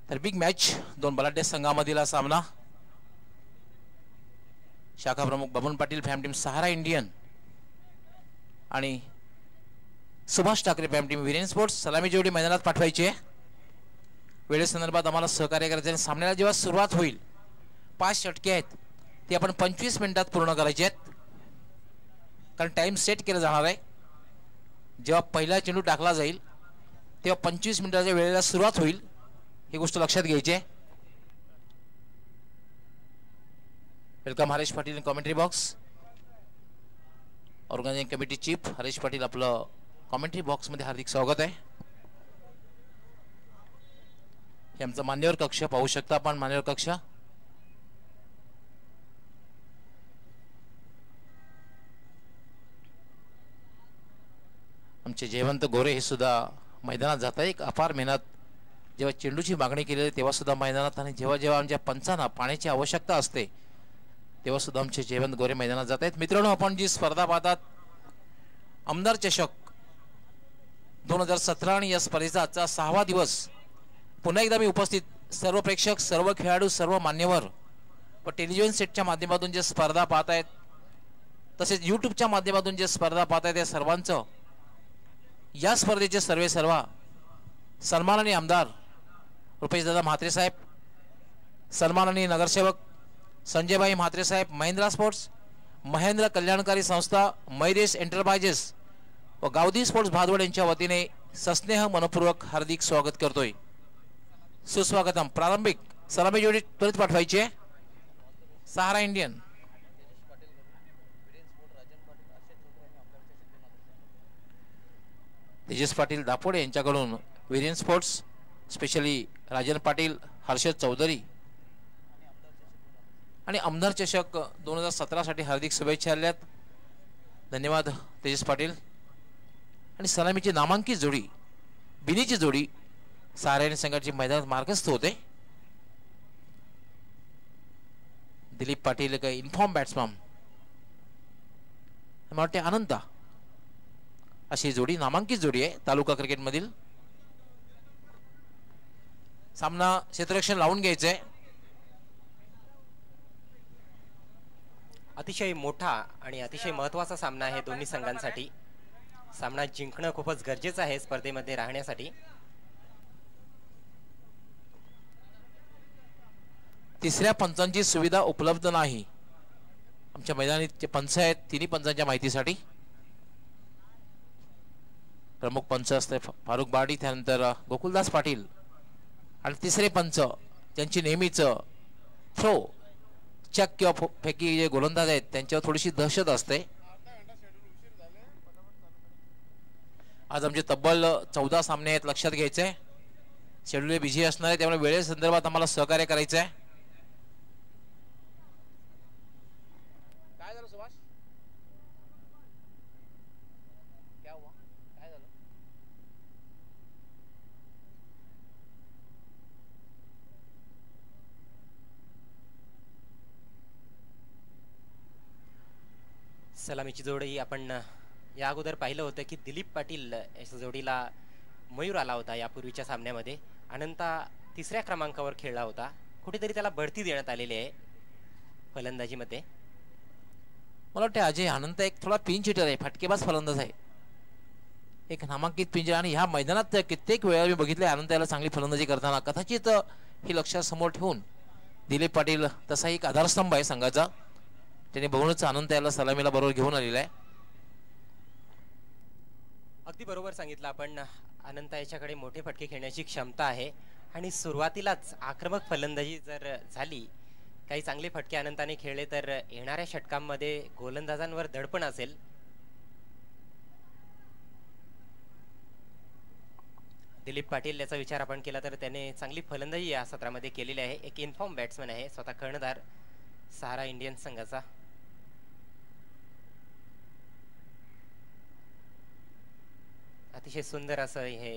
तर big match दोन बलाढ्य संघामधील हा सामना. शाखा प्रमुख बबन पाटील फॅम टीम सहारा इंडियन आणि सुभाष ठाकरे फॅम टीम वीरेन स्पोर्ट्स सलामी जोडी मैदानात पाठवायची आहे. वेळेसंदर्भात आम्हाला सहकार्य करायचे आहे. सामन्याला जेव्हा सुरुवात होईल 5 षटके आहेत ते आपण 25 मिनिटात पूर्ण करायचे आहेत, कारण टाइम सेट केला जाणार आहे. जेव्हा पहिला चेंडू टाकला जाईल तेव्हा 25 मिनिटाच्या वेळेला सुरुवात होईल, ही गोष्ट लक्षात घ्यायची आहे. Welcome Haresh Patil in commentary box. Organising committee chief Haresh Patil आपलं कॉमेंट्री बॉक्स मध्ये हार्दिक स्वागत आहे. हे आमचा मान्यवर कक्ष पाहू शकता आपण. मान्यवर कक्ष आमचे जयवंत गोरे हे सुद्धा मैदानात जात आहे. एक अपार मेहनत. जेव्हा चेंडूची मागणी केली तेव्हा सुद्धा मैदानात, आणि जेव्हा जेव्हा आमच्या पंचांना पाण्याची आवश्यकता असते तेव्हा सुद्धा आमचे जयवंत गोरे मैदानात जात आहेत. मित्रांनो, आपण जी स्पर्धा पाहतात आमदार चषक 2017 आणि या स्पर्धेचा आजचा 6वा दिवस. पुन्हा एकदा मी उपस्थित सर्व प्रेक्षक, सर्व खेळाडू, सर्व मान्यवर व टेलिव्हिजन सेटच्या माध्यमातून जे स्पर्धा पाहत आहेत तसेच यूट्यूबच्या माध्यमातून जे स्पर्धा पाहत आहेत त्या सर्वांचं या स्पर्धेचे सर्व सन्माननीय आमदार रुपेशदादा म्हात्रे साहेब, सन्माननीय नगरसेवक संजयभाई म्हात्रे साहेब, महिंद्रा स्पोर्ट्स, महेंद्र कल्याणकारी संस्था, मैरेश एंटरप्राइजेस व गावधी स्पोर्ट्स भादवड यांच्या वतीने सस्नेह मनपूर्वक हार्दिक स्वागत करतोय. सुस्वागतम. प्रारंभिक सलामी जोडी त्वरित पाठवायची आहे. सहारा इंडियन तेजस पाटील दापोडे यांच्याकडून वीरेन स्पोर्ट्स, स्पेशली राजन पाटील, हर्षद चौधरी आणि आमदार चषक 2017 साठी हार्दिक शुभेच्छा आल्यात. धन्यवाद तेजस पाटील. आणि सलामीची नामांकित जोडी, बिनीची जोडी सहारा संघाची मैदानात मार्गस्थ होते. दिलीप पाटील एक इन्फॉर्म बॅट्समॅन, मला वाटते अनंता, अशी जोडी नामांकित जोडी आहे तालुका क्रिकेट मधील. सामना क्षेत्ररक्षण लावून घ्यायचंय. अतिशय मोठा आणि अतिशय महत्त्वाचा सामना आहे दोन्ही संघांसाठी. सामना जिंकणं खूपच गरजेचं आहे स्पर्धेमध्ये राहण्यासाठी. तिसऱ्या पंचांची सुविधा उपलब्ध नाही. आमच्या मैदानी जे पंच आहेत तिन्ही पंचांच्या माहितीसाठी प्रमुख पंच असते फारुख बाडी, त्यानंतर गोकुलदास पाटील, आणि तिसरे पंच ज्यांची नेहमीच थ्रो, चक किंवा फेकी जे गोलंदाज आहेत त्यांच्यावर थोडीशी दहशत असते. आज आमचे तब्बल 14 सामने आहेत, लक्षात घ्यायचे. शेड्यूल बिझी असणार आहे, त्यामुळे वेळेसंदर्भात आम्हाला सहकार्य करायचं आहे. काय झालं सुभाष? काय झालं? सलामीची जोडी आपण या अगोदर पाहिलं होतं की दिलीप पाटील या जोडीला मयूर आला होता यापूर्वीच्या सामन्यामध्ये. अनंता 3ऱ्या क्रमांकावर खेळला होता. कुठेतरी त्याला बढती देण्यात आलेली आहे फलंदाजीमध्ये. मला वाटतं अजय अनंत एक थोडा पिंच हिटर आहे, फटकेबाज फलंदाज आहे, एक नामांकित पिंच. आणि ह्या मैदानात कित्येक वेळा मी बघितले अनंत याला चांगली फलंदाजी करताना. कदाचित ही लक्षात समोर ठेवून दिलीप पाटील तसा एक आधारस्तंभ आहे संघाचा, त्याने बघूनच अनंत याला सलामीला बरोबर घेऊन आलेला आहे. अगदी बरोबर सांगितलं आपण. अनंत याच्याकडे मोठे फटके खेळण्याची क्षमता आहे आणि सुरुवातीलाच आक्रमक फलंदाजी जर झाली, काही चांगले फटके अनंताने खेळले तर येणाऱ्या षटकांमध्ये गोलंदाजांवर दडपण असेल. दिलीप पाटील याचा विचार आपण केला तर त्याने चांगली फलंदाजी या सत्रामध्ये केलेली आहे. एक इन्फॉर्म बॅट्समन आहे, स्वतः कर्णधार सहारा इंडियन संघाचा. अतिशय सुंदर असं हे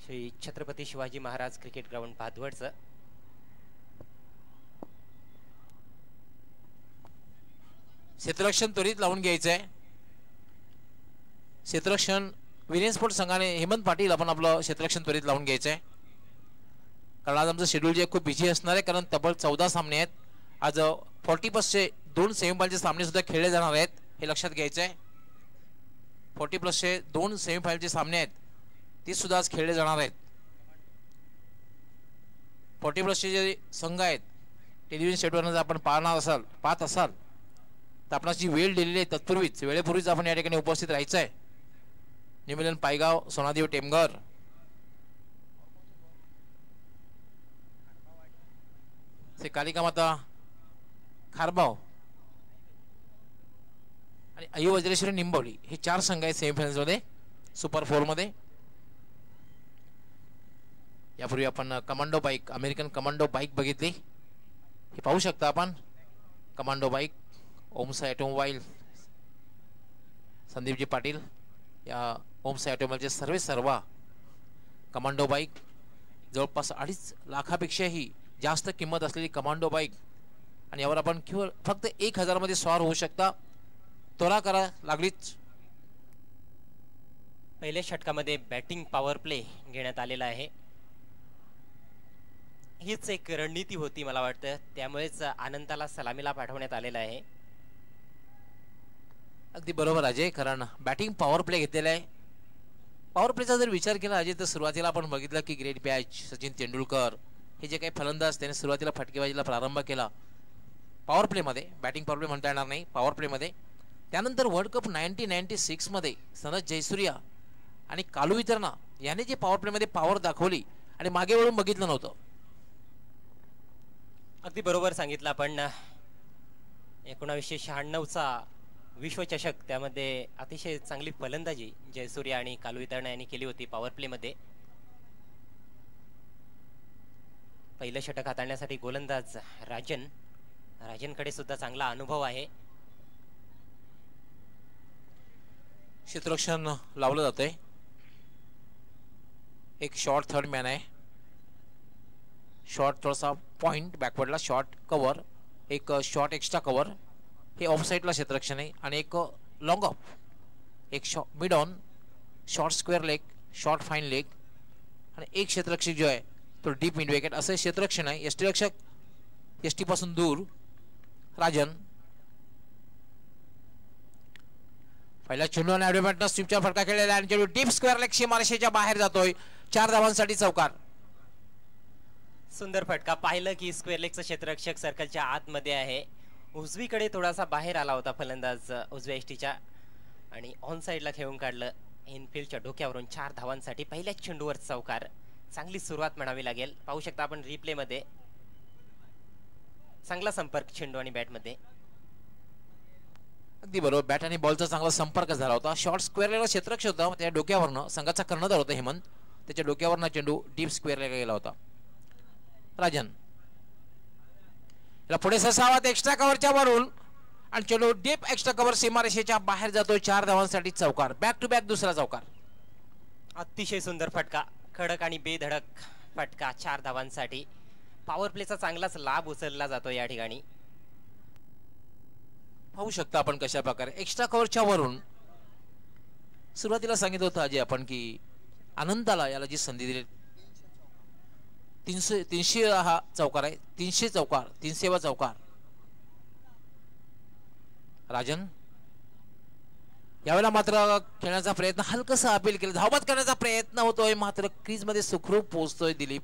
श्री छत्रपती शिवाजी महाराज क्रिकेट ग्राउंड भादवडचं. क्षेत्ररक्षण त्वरित लावून घ्यायचंय. क्षेत्ररक्षण वीरेन स्पोर्ट्स संघाने हेमंत पाटील आपण आपलं क्षेत्ररक्षण त्वरित लावून घ्यायचंय. कारण आज आमचं शेड्यूल जे खूप बिझी असणार आहे, कारण तब्बल 14 सामने आहेत. आज 40+चे 2 सेमीफायनलचे सामने सुद्धा खेळले जाणार आहेत, हे लक्षात घ्यायचं आहे. 40+चे 2 सेमीफायनलचे सामने आहेत, ते सुद्धा आज खेळले जाणार आहेत. 40+चे जे संघ आहेत टेलिव्हिजन सेटवरनं जर आपण पाहत असाल तर आपणास जी वेळ दिलेली आहे वेळेपूर्वीच आपण या ठिकाणी उपस्थित राहायचं आहे. न्यूमिलन पायगाव, सोनादेव टेमघर, कालिका माता खारबाव आणि आई वज्रेश्वरी निंबवली हे 4 संघ आहेत सेमीफायनल्स मध्ये, सुपर 4 मध्ये. यापूर्वी आपण commando bike, American commando bike बघितली, हे पाहू शकता आपण. Commando bike, Om Sai automobile, Sandeepji Patil या ओमसाई ऑटोमोबाईलचे सर्व कमांडो बाईक, जवळपास 2.5 लाखापेक्षाही जास्त किंमत असलेली कमांडो बाईक. आणि यावर आपण केवळ फक्त 1000 मध्ये स्वार होऊ शकता. त्वरा करा लागलीच. पहिल्या षटकामध्ये बॅटिंग पॉवर प्ले घेण्यात आलेला आहे. हीच एक रणनीती होती मला वाटतं, त्यामुळेच अनंताला सलामीला पाठवण्यात आलेला आहे. अगदी बरोबर अजय, कारण बॅटिंग पॉवर प्ले घेतलेला आहे. पॉवर प्लेचा जर विचार केला अजय तर सुरुवातीला आपण बघितलं की ग्रेट बॅच सचिन तेंडुलकर हे जे काही फलंदाज त्याने सुरुवातीला फटकेबाजीला प्रारंभ केला पॉवर प्लेमध्ये, बॅटिंग पॉवर प्ले म्हणता येणार नाही, पॉवर प्लेमध्ये. त्यानंतर वर्ल्ड कप 1996 मध्ये सनत जयसूर्या आणि कालू वितरणा याने जे पॉवर प्लेमध्ये पॉवर दाखवली आणि मागे वळून बघितलं नव्हतं. अगदी बरोबर सांगितलं आपण. 1996चा विश्वचषक, त्यामध्ये अतिशय चांगली फलंदाजी जयसूर्या आणि कालू वितरणा यांनी केली होती पॉवर प्लेमध्ये. पहिलं षटक हाताळण्यासाठी गोलंदाज राजनकडे सुद्धा चांगला अनुभव आहे. क्षेत्ररक्षण लावलं जातंय. एक शॉर्ट थर्ड मॅन आहे, शॉर्ट थोडासा पॉइंट बॅकवर्डला, शॉर्ट कव्हर, एक शॉर्ट एक्स्ट्रा कव्हर, हे ऑफ साईडला क्षेत्ररक्षण आहे. आणि एक लॉंग ऑफ, एक mid on, short square leg, short fine leg, आणि एक क्षेत्ररक्षक जो आहे तो डीप मिड विकेट, असं क्षेत्ररक्षण आहे. यष्टीरक्षक यष्टी पासून दूर राजन. पहिला चेंडू आणि ॲडव्हर्टनं स्वीपचा फटका खेळलेला आणि चेंडू डीप स्क्वेअर लेग सीमारेषेच्या बाहेर जातोय. 4 धावांसाठी चौकार. सुंदर फटका. पाहिलं की स्क्वेअर लेगचं क्षेत्ररक्षक सर्कलच्या आतमध्ये आहे. उजवीकडे थोडासा बाहेर आला होता फलंदाज उजव्या यष्टीच्या आणि ऑन साइडला खेळून काढलं. इनफिल्डच्या डोक्यावरून 4 धावांसाठी पहिल्याच चेंडूवर चौकार. चांगली सुरुवात म्हणावी लागेल. पाहू शकता आपण रिप्ले मध्ये चांगला संपर्क चेंडू आणि बॅट मध्ये. अगदी बरोबर, बॅट आणि बॉलचा चांगला संपर्क झाला होता. शॉर्ट स्क्वेअर लेगला क्षेत्ररक्षक होता, त्या डोक्यावरनं संघाचा कर्णधार होता हेमंत, त्याच्या डोक्यावरनं चेंडू डीप स्क्वेअर लेगला गेला होता. राजन पुढे सरसावत एक्स्ट्रा कव्हरच्या वरून आणि चेंडू डीप एक्स्ट्रा कव्हर सीमारेषेच्या बाहेर जातोय. 4 धावांसाठी चौकार. बॅक टू बॅक दुसरा चौकार. अतिशय सुंदर फटका, कडक आणि बेधडक फटका 4 धावांसाठी. पॉवर प्लेचा चांगलाच लाभ उचलला जातो या ठिकाणी. पाहू शकता आपण कशा प्रकारे एक्स्ट्रा कव्हरच्या वरून सुरुवातीला सांगितलं होतं अजय आपण की अनंताला याला जी संधी दिली 300 हा चौकार आहे. 300 चौकार, 300वा चौकार. राजन यावेळेला मात्र खेळण्याचा प्रयत्न, हलकसा अपील केलं, धावबाद करण्याचा प्रयत्न होतोय, मात्र क्रीज मध्ये सुखरूप पोहोचतोय दिलीप.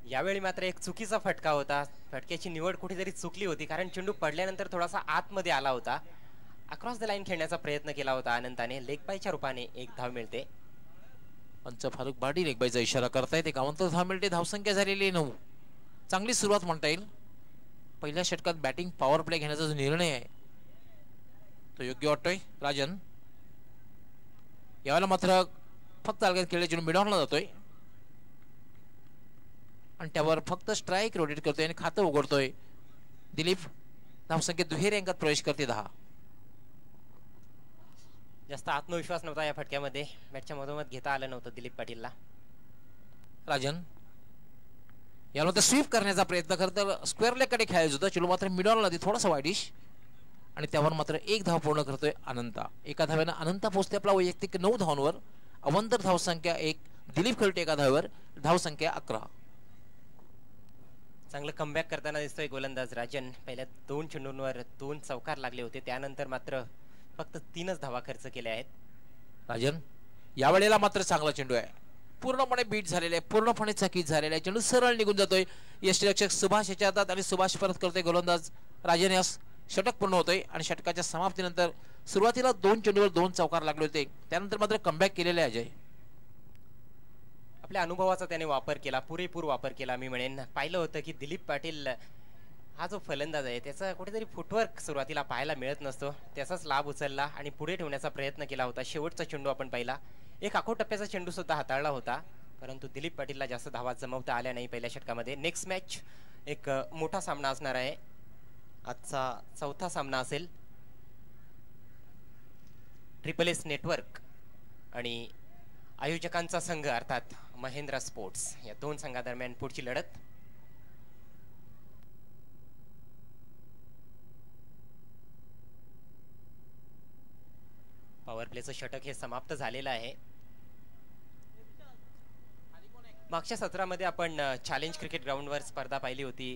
यावेळी मात्र एक चुकीचा फटका होता. फटक्याची निवड कुठेतरी चुकली होती, कारण चेंडू पडल्यानंतर थोडासा आतमध्ये आला होता. अक्रॉस द लाईन खेळण्याचा प्रयत्न केला होता अनंताने. लेग बायच्या रूपाने 1 धाव मिळते. पंच फारुक बाडी लेग बायचा इशारा करतायत. 51 धाव मिळते. धावसंख्या झालेली 9. चांगली सुरुवात म्हणता येईल. पहिल्या षटकात बॅटिंग पॉवर प्ले घेण्याचा जो निर्णय आहे तो योग्य वाटतोय. राजन यावेळेला मात्र फक्त अलगद खेळले चेंडू मिडॉनला जातोय आणि त्यावर फक्त स्ट्राइक रोटेट करतोय आणि खातं उघडतोय दिलीप. धावसंख्येत दुहेरी अंकात प्रवेश करते 10. जास्त आत्मविश्वास नव्हता या फटक्यामध्ये. मॅचच्या मधोमध घेता आलं नव्हतं दिलीप पाटीलला. राजन यानंतर स्वीप करण्याचा प्रयत्न करत स्क्वेअर लेग कडे खेळायचं होतं. चेंडू मात्र मिडॉनला थोडासा वाईडिश आणि त्यावर मात्र 1 धाव पूर्ण करतोय अनंता. एका धाव्यानं अनंता पोहोचते आपला वैयक्तिक 9 धावांवर. अवंतर धावसंख्या 1 दिलीप खलटे एका धावेवर, धाव संख्या 11. चांगलं कमबॅक करताना दिसतोय गोलंदाज राजन. पहिल्या 2 चेंडूंवर 2 चौकार लागले होते, त्यानंतर मात्र फक्त 3च धावा खर्च केल्या आहेत. राजन यावेळेला मात्र चांगला चेंडू आहे, पूर्णपणे बीट झालेला आहे, पूर्णपणे चकित झालेला आहे. चेंडू सरळ निघून जातोय यष्टीरक्षक सुभाष याच्या हातात आणि सुभाष परत करतोय गोलंदाज राजन यास. षटक पूर्ण होतोय आणि षटकाच्या समाप्तीनंतर सुरुवातीला 2 चेंडूवर 2 चौकार लागले होते, त्यानंतर मात्र कमबॅक केलेले आहे अजय. आपल्या अनुभवाचा त्याने वापर केला, पुरेपूर वापर केला. मी म्हणेन पाहिलं होतं की दिलीप पाटील हा जो फलंदाज आहे त्याचा कुठेतरी फुटवर्क सुरुवातीला पाहायला मिळत नसतो, त्याचाच लाभ उचलला आणि पुढे ठेवण्याचा प्रयत्न केला होता. शेवटचा चेंडू आपण पाहिला, एक आखो टप्प्याचा चेंडू सुद्धा हाताळला होता, परंतु दिलीप पाटीलला जास्त धावा जमवता आल्या नाही पहिल्या षटकामध्ये. नेक्स्ट मॅच एक मोठा सामना असणार आहे, आजचा 4था सामना असेल. ट्रिपल एस नेटवर्क आणि आयोजकांचा संघ अर्थात महेंद्र स्पोर्ट्स या 2 संघादरम्यान पुढची लढत. पॉवर प्लेचं षटक हे समाप्त झालेलं आहे. मागच्या सत्रामध्ये आपण चॅलेंज क्रिकेट ग्राउंडवर स्पर्धा पाहिली होती,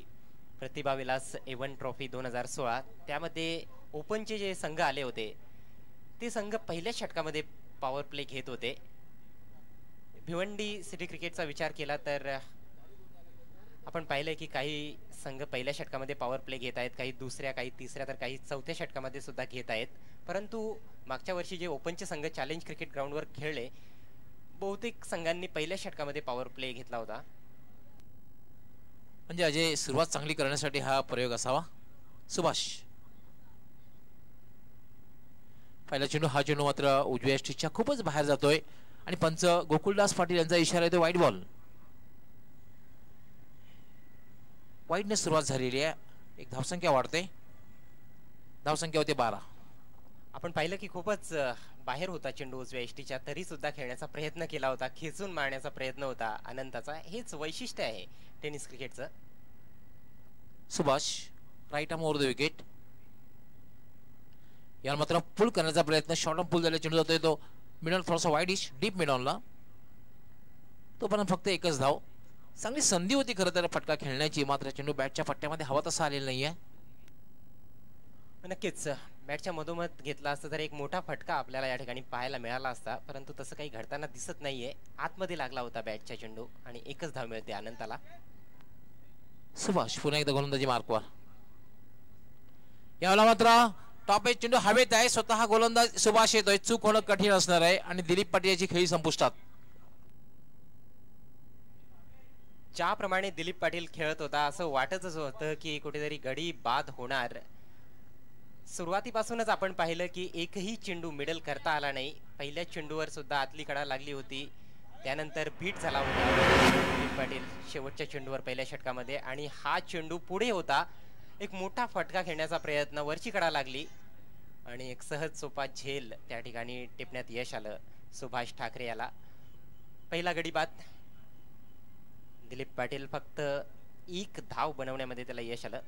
प्रतिभा विलास एवन ट्रॉफी 2016. त्यामध्ये ओपनचे जे संघ आले होते ते संघ पहिल्या षटकामध्ये पॉवर प्ले घेत होते. भिवंडी सिटी क्रिकेटचा विचार केला तर आपण पाहिलंय की काही संघ पहिल्या षटकामध्ये पॉवर प्ले घेत आहेत, काही दुसऱ्या, काही तिसऱ्या, तर काही 4थ्या षटकामध्ये सुद्धा घेत आहेत. परंतु मागच्या वर्षी जे ओपनचे संघ चॅलेंज क्रिकेट ग्राउंडवर खेळले, बहुतेक संघांनी पहिल्या षटकामध्ये पॉवर प्ले घेतला होता. म्हणजे अजय सुरुवात चांगली करण्यासाठी हा प्रयोग असावा. सुभाष पहिला चेंडू, हा चेंडू मात्र उजव्या यष्टीच्या खूपच बाहेर जातोय आणि पंच गोकुलदास पाटील यांचा इशारा येतो वाईट बॉल. वाईटने सुरुवात झालेली आहे, एक धावसंख्या वाढते, धावसंख्या होते 12. आपण पाहिलं की खूपच बाहेर होता चेंडू उजव्या यष्टीच्या, तरी सुद्धा खेळण्याचा प्रयत्न केला होता, खेचून मारण्याचा प्रयत्न होता अनंताचा. हेच वैशिष्ट्य आहे टेनिस क्रिकेटचं. Subhash right arm over the wicket, याला मात्र पुल करण्याचा प्रयत्न, शॉर्ट ऑन पुल झाला, चेंडू जातोय तो मिडॉन, थोडासा वाईडिश डीप मिडॉनला, तोपर्यंत फक्त एकच धाव. चांगली संधी होती खरं तर फटका खेळण्याची, मात्र चेंडू बॅटच्या पट्ट्यामध्ये हवा तसा आलेला नाहीये. नक्कीच बॅटच्या मधोमध घेतला असता तर एक मोठा फटका आपल्याला या ठिकाणी पाहायला मिळाला असता, परंतु तसं काही घडताना दिसत नाहीये. आतमध्ये लागला होता बॅटच्या चेंडू आणि एकच धाव मिळते अनंताला. सुभाष पुन्हा एकदा गोलंदाजी मार्कवर, यावेळेला मात्र टॉप एज चेंडू हवेत आहे, स्वतः गोलंदाज सुभाष येतोय, चूक होणं कठीण असणार आहे आणि दिलीप पाटील याची खेळी संपुष्टात. ज्याप्रमाणे दिलीप पाटील खेळत होता असं वाटतच होतं की कुठेतरी गडी बाद होणार. सुरुवातीपासूनच आपण पाहिलं की एकही चेंडू मिडल करता आला नाही. पहिल्या चेंडूवर सुद्धा आतली कडा लागली होती, त्यानंतर बीट झाला होता दिलीप पाटील शेवटच्या चेंडूवर पहिल्या षटकामध्ये, आणि हा चेंडू पुढे होता. एक मोठा फटका खेळण्याचा प्रयत्न, वरची कडा लागली आणि एक सहज सोपा झेल त्या ठिकाणी टिपण्यात यश आलं सुभाष ठाकरे याला. पहिला गडी बाद. दिलीप पाटील फक्त 1 धाव बनवण्यामध्ये त्याला यश आलं.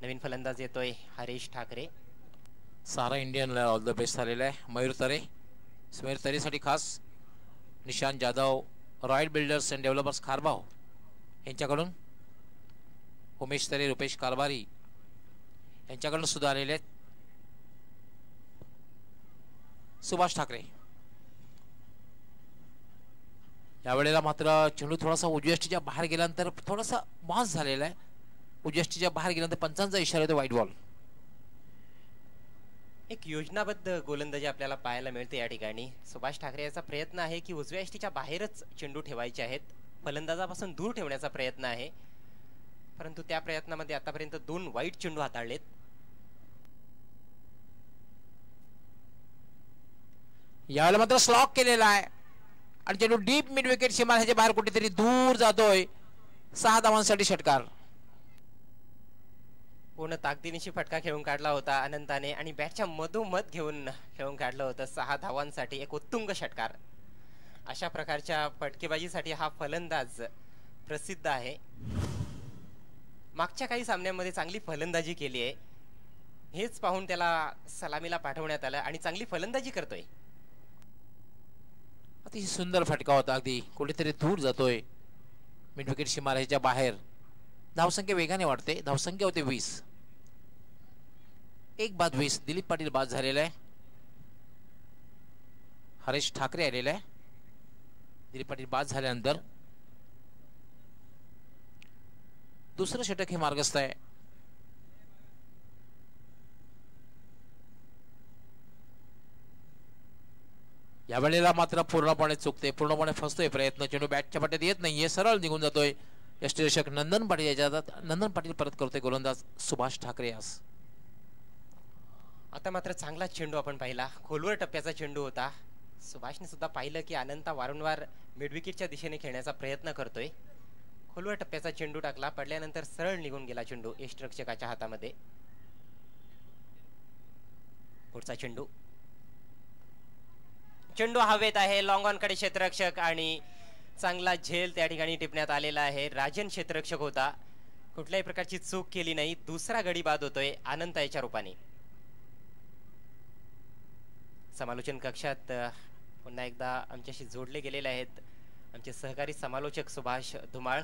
नवीन फलंदाज येतोय हरीश ठाकरे. सारा इंडियनला ऑल द बेस्ट झालेला आहे. मयूर तरे, मयूर तरेसाठी खास Nishant Jadhav, royal builders and developers Kharbav यांच्याकडून, उमेश तरे, रुपेश कारभारी यांच्याकडून सुद्धा आलेले आहेत. सुभाष ठाकरे यावेळेला मात्र चेंडू थोडासा उजव्या यष्टीच्या बाहेर गेल्यानंतर थोडासा बाउन्स झालेला आहे. उजव्या यष्टीच्या बाहेर गेल्यानंतर पंचांचा इशारा येतो वाईट बॉल. एक योजनाबद्ध गोलंदाजी आपल्याला पाहायला मिळते या ठिकाणी. सुभाष ठाकरे याचा प्रयत्न आहे की उजव्या यष्टीच्या बाहेरच चेंडू ठेवायचे आहेत, फलंदाजापासून दूर ठेवण्याचा प्रयत्न आहे, परंतु त्या प्रयत्नामध्ये आतापर्यंत 2 वाईट चेंडू हाताळलेत. यावेळेला मात्र स्लॉक केलेला आहे आणि चेंडू डीप मिड विकेट सीमारेषेच्या बाहेर कुठेतरी दूर जातोय. 6 धावांसाठी षटकार. पूर्ण ताकदीनिशी फटका खेळून काढला होता अनंताने आणि बॅटच्या मधोमध घेऊन खेळून काढलं होतं. 6 धावांसाठी एक उत्तुंग षटकार. अशा प्रकारच्या फटकेबाजीसाठी हा फलंदाज प्रसिद्ध आहे. मागच्या काही सामन्यांमध्ये चांगली फलंदाजी केली आहे, हेच पाहून त्याला सलामीला पाठवण्यात आलं आणि चांगली फलंदाजी करतोय. अतिशय सुंदर फटका होता, अगदी कुठेतरी दूर जातोय, मिड विकेट सीमारेषेच्या बाहेर. धावसंख्या वेगाने वाढते, धावसंख्या होते 20. 1 बाद 20. दिलीप पाटील बाद झालेला आहे. हरेश ठाकरे आलेला आहे. दिलीप पाटील बाद झाल्यानंतर दुसरं षटक हे मार्गस्थ आहे. यावेळेला मात्र पूर्णपणे चुकते, पूर्णपणे फसतोय प्रयत्न. चेंडू बॅटच्या पाट्यात येत नाहीये, सरळ निघून जातोय. यष्टीरक्षक नंदन पाटील याच्या नंदन पाटील परत करतोय गोलंदाज सुभाष ठाकरे यास. आता मात्र चांगला चेंडू आपण पाहिला, खोलवर टप्प्याचा चेंडू होता. सुभाषने सुद्धा पाहिलं की अनंता वारंवार मिड विकेटच्या दिशेने खेळण्याचा प्रयत्न करतोय. खोलवर टप्प्याचा चेंडू टाकला, पडल्यानंतर सरळ निघून गेला चेंडू यष्टीरक्षकाच्या हातामध्ये. पुढचा चेंडू, चेंडू हवेत आहे, लॉंग ऑन कडे क्षेत्ररक्षक आणि चांगला झेल त्या ठिकाणी टिपण्यात आलेला आहे. राजन क्षेत्ररक्षक होता, कुठल्याही प्रकारची चूक केली नाही. दुसरा गडी बाद होतोय अनंताच्या रूपाने. समालोचन कक्षात पुन्हा एकदा आमच्याशी जोडले गेलेले आहेत आमचे सहकारी समालोचक सुभाष धुमाळ.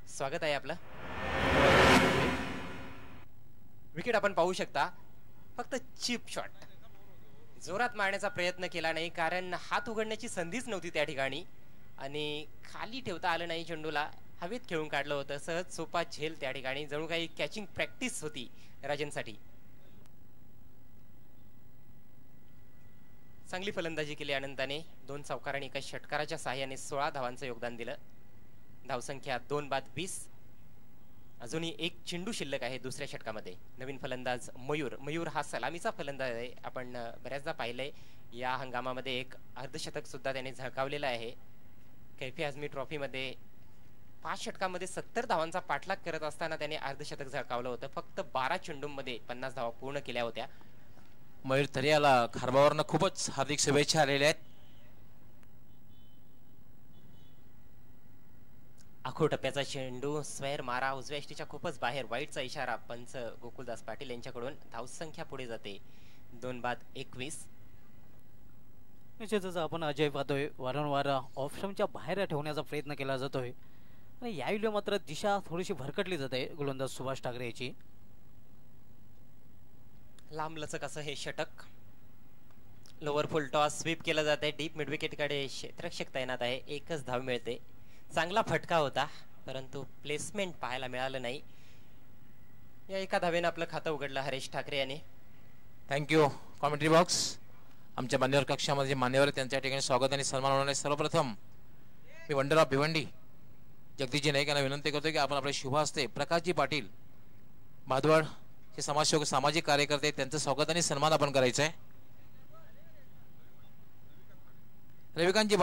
स्वागत आहे आपलं. विकेट आपण पाहू शकता, फक्त चिप शॉट, जोरात मारण्याचा प्रयत्न केला नाही, कारण हात उघडण्याची संधीच नव्हती त्या ठिकाणी आणि खाली ठेवता आलं नाही. चेंडूला हवेत खेळून काढलं होतं. सहज सोपा झेल त्या ठिकाणी, जणू काही कॅचिंग प्रॅक्टिस होती राजनसाठी. चांगली फलंदाजी केली अनंताने. 2 चौकार आणि 1 षटकाराच्या साहाय्याने 16 धावांचं योगदान दिलं. धावसंख्या 2 बाद 20. अजूनही 1 चेंडू शिल्लक आहे दुसऱ्या षटकामध्ये. नवीन फलंदाज मयूर हा सलामीचा फलंदाज आहे. आपण बऱ्याचदा पाहिलंय या हंगामामध्ये 1 अर्धशतक सुद्धा त्याने झळकावलेला आहे. कैफी आझमी ट्रॉफीमध्ये 5 षटकांमध्ये 70 धावांचा पाठलाग करत असताना त्याने अर्धशतक झळकावलं होतं. फक्त 12 चेंडूंमध्ये 50 धावा पूर्ण केल्या होत्या. मयूर थरियाला खारबावरनं खूपच हार्दिक शुभेच्छा आलेल्या आहेत. आखो टप्प्याचा चेंडू, स्क्वेअर मारा उजव्या यष्टीच्या खूपच बाहेर. वाईटचा इशारा पंच गोकुलदास पाटील यांच्याकडून. धावसंख्या पुढे जाते 2 बाद 21. निश्चितच आपण अजय पाहतोय वारंवार ऑप्शनच्या बाहेर ठेवण्याचा प्रयत्न केला जातोय आणि यावेळी मात्र दिशा थोडीशी भरकटली जाते गोलंदाज सुभाष ठाकरे याची. लांब लचक असं हे षटक. लोअर फुल टॉस स्वीप केलं जात आहे. डीप मिड विकेट कडे क्षेत्ररक्षक तैनात आहे. 1च धाव मिळते. चांगला फटका होता, परंतु प्लेसमेंट पाहायला मिळालं नाही. या 1 धावेनं आपलं खातं उघडलं हरेश ठाकरे यांनी. थँक्यू. कॉमेंट्री बॉक्स आमच्या मान्यवर कक्षामध्ये मान्यवर त्यांच्या ठिकाणी स्वागत आणि सन्मान होणार. सर्वप्रथम मी वंडरऑफ भिवंडी जगदीशजी नाईक यांना विनंती करतो की आपण आपले शुभ हस्ते प्रकाशजी पाटील भादवड हे समाजसेवक सामाजिक कार्यकर्ते त्यांचं स्वागत आणि सन्मान आपण करायचं आहे. रविकांतजी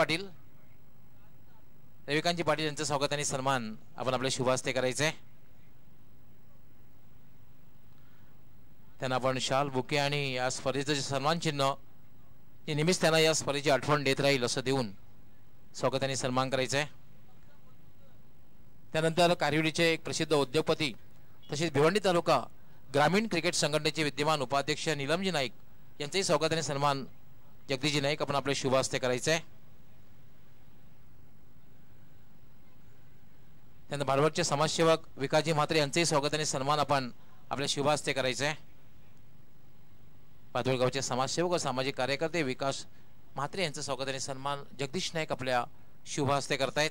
पाटील यांचं स्वागत आणि सन्मान आपण आपले शुभ हस्ते करायचे आहे. त्यांना आपण शाल बुके आणि या स्पर्धेचं सन्मान चिन्ह हे नेहमीच त्यांना या स्पर्धेची आठवण देत राहील असं देऊन स्वागत आणि सन्मान करायचं आहे. त्यानंतर कारिवडीचे एक प्रसिद्ध उद्योगपती तसेच भिवंडी तालुका ग्रामीण क्रिकेट संघटनेचे विद्यमान उपाध्यक्ष नीलमजी नाईक यांचेही स्वागत आणि सन्मान जगदीशजी नाईक आपण आपले शुभ हस्ते करायचे आहे. त्यानंतर भारवडचे समाजसेवक विकासजी म्हात्रे यांचेही स्वागत आणि सन्मान आपण आपल्या शुभ हस्ते करायचे आहे. पादोळगावचे समाजसेवक व सामाजिक कार्यकर्ते विकास म्हात्रे यांचं स्वागत आणि सन्मान जगदीश नाईक आपल्या शुभ हस्ते करतायत.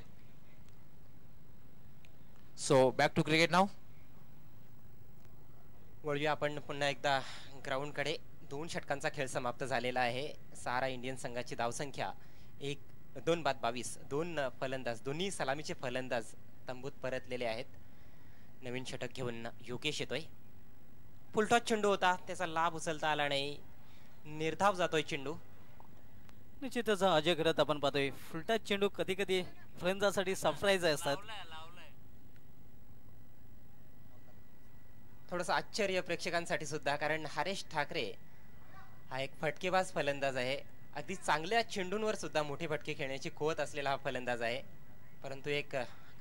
सो बॅक टू क्रिकेट नाव. वळूया आपण पुन्हा एकदा ग्राउंड कडे. 2 षटकांचा खेळ समाप्त झालेला आहे. सहारा इंडियन संघाची धावसंख्या 2 बाद 22. 2 फलंदाज, दोन्ही सलामीचे फलंदाज तंबूत परतलेले आहेत. नवीन षटक घेऊन योगेश येतोय. फुलटॉस चेंडू होता, त्याचा लाभ उचलता आला नाही. निर्धाव जातोय चेंडू. निश्चितच अजय करत आपण पाहतोय फुलटॉस चेंडू कधी कधी फलंदाजासाठी सरप्राईज असतात. थोडंसं आश्चर्य प्रेक्षकांसाठी सुद्धा, कारण हरेश ठाकरे हा एक फटकेबाज फलंदाज आहे. अगदी चांगल्या चेंडूंवर सुद्धा मोठे फटके खेळण्याची कुवत असलेला हा फलंदाज आहे. परंतु एक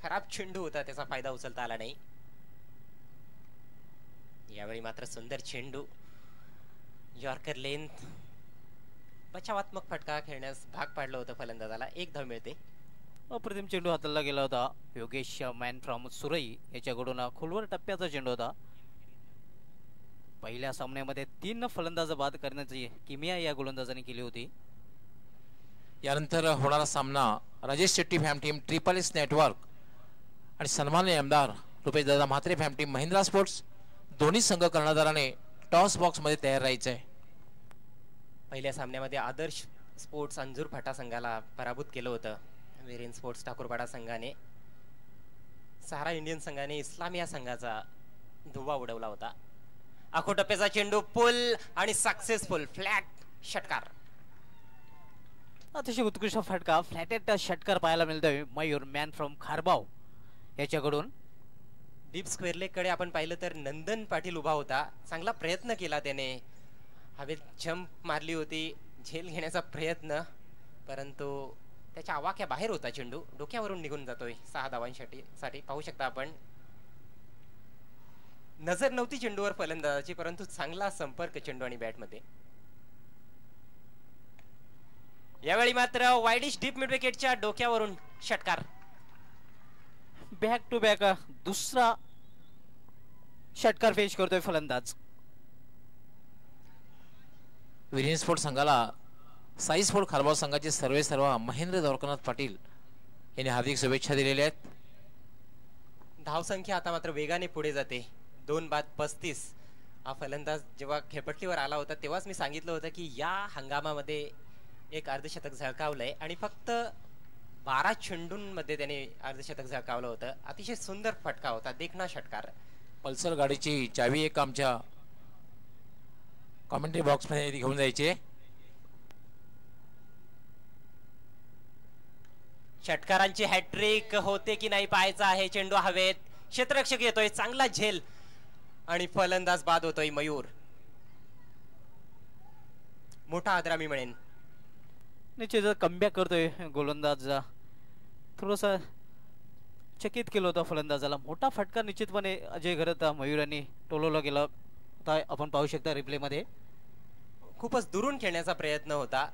खराब चेंडू होता, त्याचा फायदा उचलता आला नाही. यावेळी मात्र सुंदर चेंडू, यॉर्कर लेंथ बचावात्मक फटका खेळण्यास भाग पाडलं होतं फलंदाजाला. 1 धाव मिळते. अप्रतिम चेंडू हाताळला गेला होता. योगेश मॅन फ्रॉम सुरई याच्याकडून खोलवर टप्प्याचा चेंडू होता. पहिल्या सामन्यामध्ये 3 फलंदाज बाद करण्याची किमया या गोलंदाजाने केली होती. यानंतर होणारा सामना Rajesh Shetty fam team triple S network आणि सन्माननीय आमदार रुपेश दादा Mhatre fam team Mahindra sports दोन्ही संघ कर्णधाराने टॉस बॉक्स मध्ये तयार राहायचं आहे. पहिल्या सामन्यामध्ये आदर्श स्पोर्ट्स अंजूर फाटा संघाला पराभूत केलं होतं. वेरेन स्पोर्ट्स ठाकूरपाडा संघाने. सहारा इंडियन संघाने इस्लामिया संघाचा धुव्वा उडवला होता. आखो टप्प्याचा चेंडू पुल आणि सक्सेसफुल फ्लॅट षटकार. अतिशय उत्कृष्ट फटका फ्लॅटेड षटकार पाहायला मिळतोय मयूर मॅन फ्रॉम खारबाव याच्याकडून. डीप स्क्वेअर लेग कडे आपण पाहिलं तर नंदन पाटील उभा होता. चांगला प्रयत्न केला त्याने. हवेत जंप मारली होती, झेल घेण्याचा प्रयत्न, परंतु त्याच्या आवाक्या बाहेर होता चेंडू. डोक्यावरून निघून जातोय 6 धावांसाठी. पाहू शकता आपण. नजर नव्हती चेंडूवर फलंदाजाची, परंतु चांगला संपर्क चेंडू आणि बॅट मध्ये. यावेळी मात्र वाईडिश डीप मिड विकेटच्या डोक्यावरून षटकार. बॅक टू बॅक दुसरा षटकार फेस करतोय फलंदाज. विरेन स्पोर्ट संघाला साई स्पोर्ट खारबाव संघाचे सर्व महेंद्र द्वारकानाथ पाटील यांनी हार्दिक शुभेच्छा दिलेल्या आहेत. धावसंख्या आता मात्र वेगाने पुढे जाते. 2 बाद 35. हा फलंदाज जेव्हा खेपटलीवर आला होता तेव्हाच मी सांगितलं होतं की या हंगामामध्ये एक अर्धशतक झळकावलंय आणि फक्त 12 चेंडूंमध्ये त्याने अर्धशतक झळकावलं होतं. अतिशय सुंदर फटका होता, देखणा षटकार. पल्सर गाडीची चावी एक आमच्या कॉमेंट्री बॉक्स मध्ये घेऊन जायची. षटकारांची हॅट्रिक होते की नाही पाहायचं आहे. चेंडू हवेत, क्षेत्ररक्षक येतोय, चांगला झेल आणि फलंदाज बाद होतोय मयूर. मोठा आदरा मी म्हणेन. निश्चित कमबॅक करतोय गोलंदाज. थोडंसं चकित केलं होतं फलंदाजाला. मोठा फटका निश्चितपणे अजय घरत मयूरांनी टोलवला गेला होता. आपण पाहू शकता रिप्ले मध्ये. खूपच दुरून खेळण्याचा प्रयत्न होता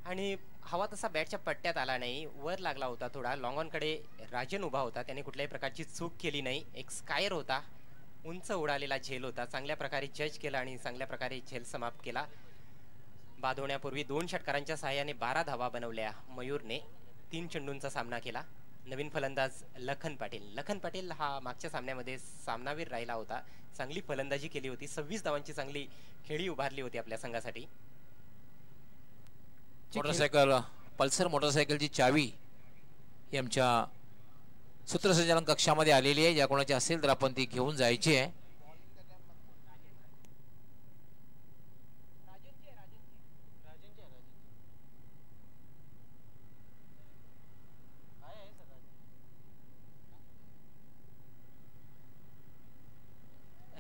आणि हवा तसा बॅटच्या पट्ट्यात आला नाही, वर लागला होता थोडा. लॉंग ऑन कडे राजन उभा होता, त्याने कुठल्याही प्रकारची चूक केली नाही. एक स्कायर होता, उंच उडालेला झेल होता. चांगल्या प्रकारे जज केला आणि चांगल्या प्रकारे झेल समाप्त केला. बाद होण्यापूर्वी 2 षटकारांच्या सहाय्याने 12 धावा बनवल्या मयूरने. 3 चेंडूंचा सामना केला. नवीन फलंदाज लखन पाटील हा मागच्या सामन्यामध्ये सामनावीर राहिला होता. चांगली फलंदाजी केली होती. 26 धावांची चांगली खेळी उभारली होती आपल्या संघासाठी. मोटरसायकल पल्सर मोटरसायकलची चावी ही आमच्या सूत्रसंचालन कक्षामध्ये आलेली आहे. ज्या कोणाची असेल तर आपण ती घेऊन जायची आहे.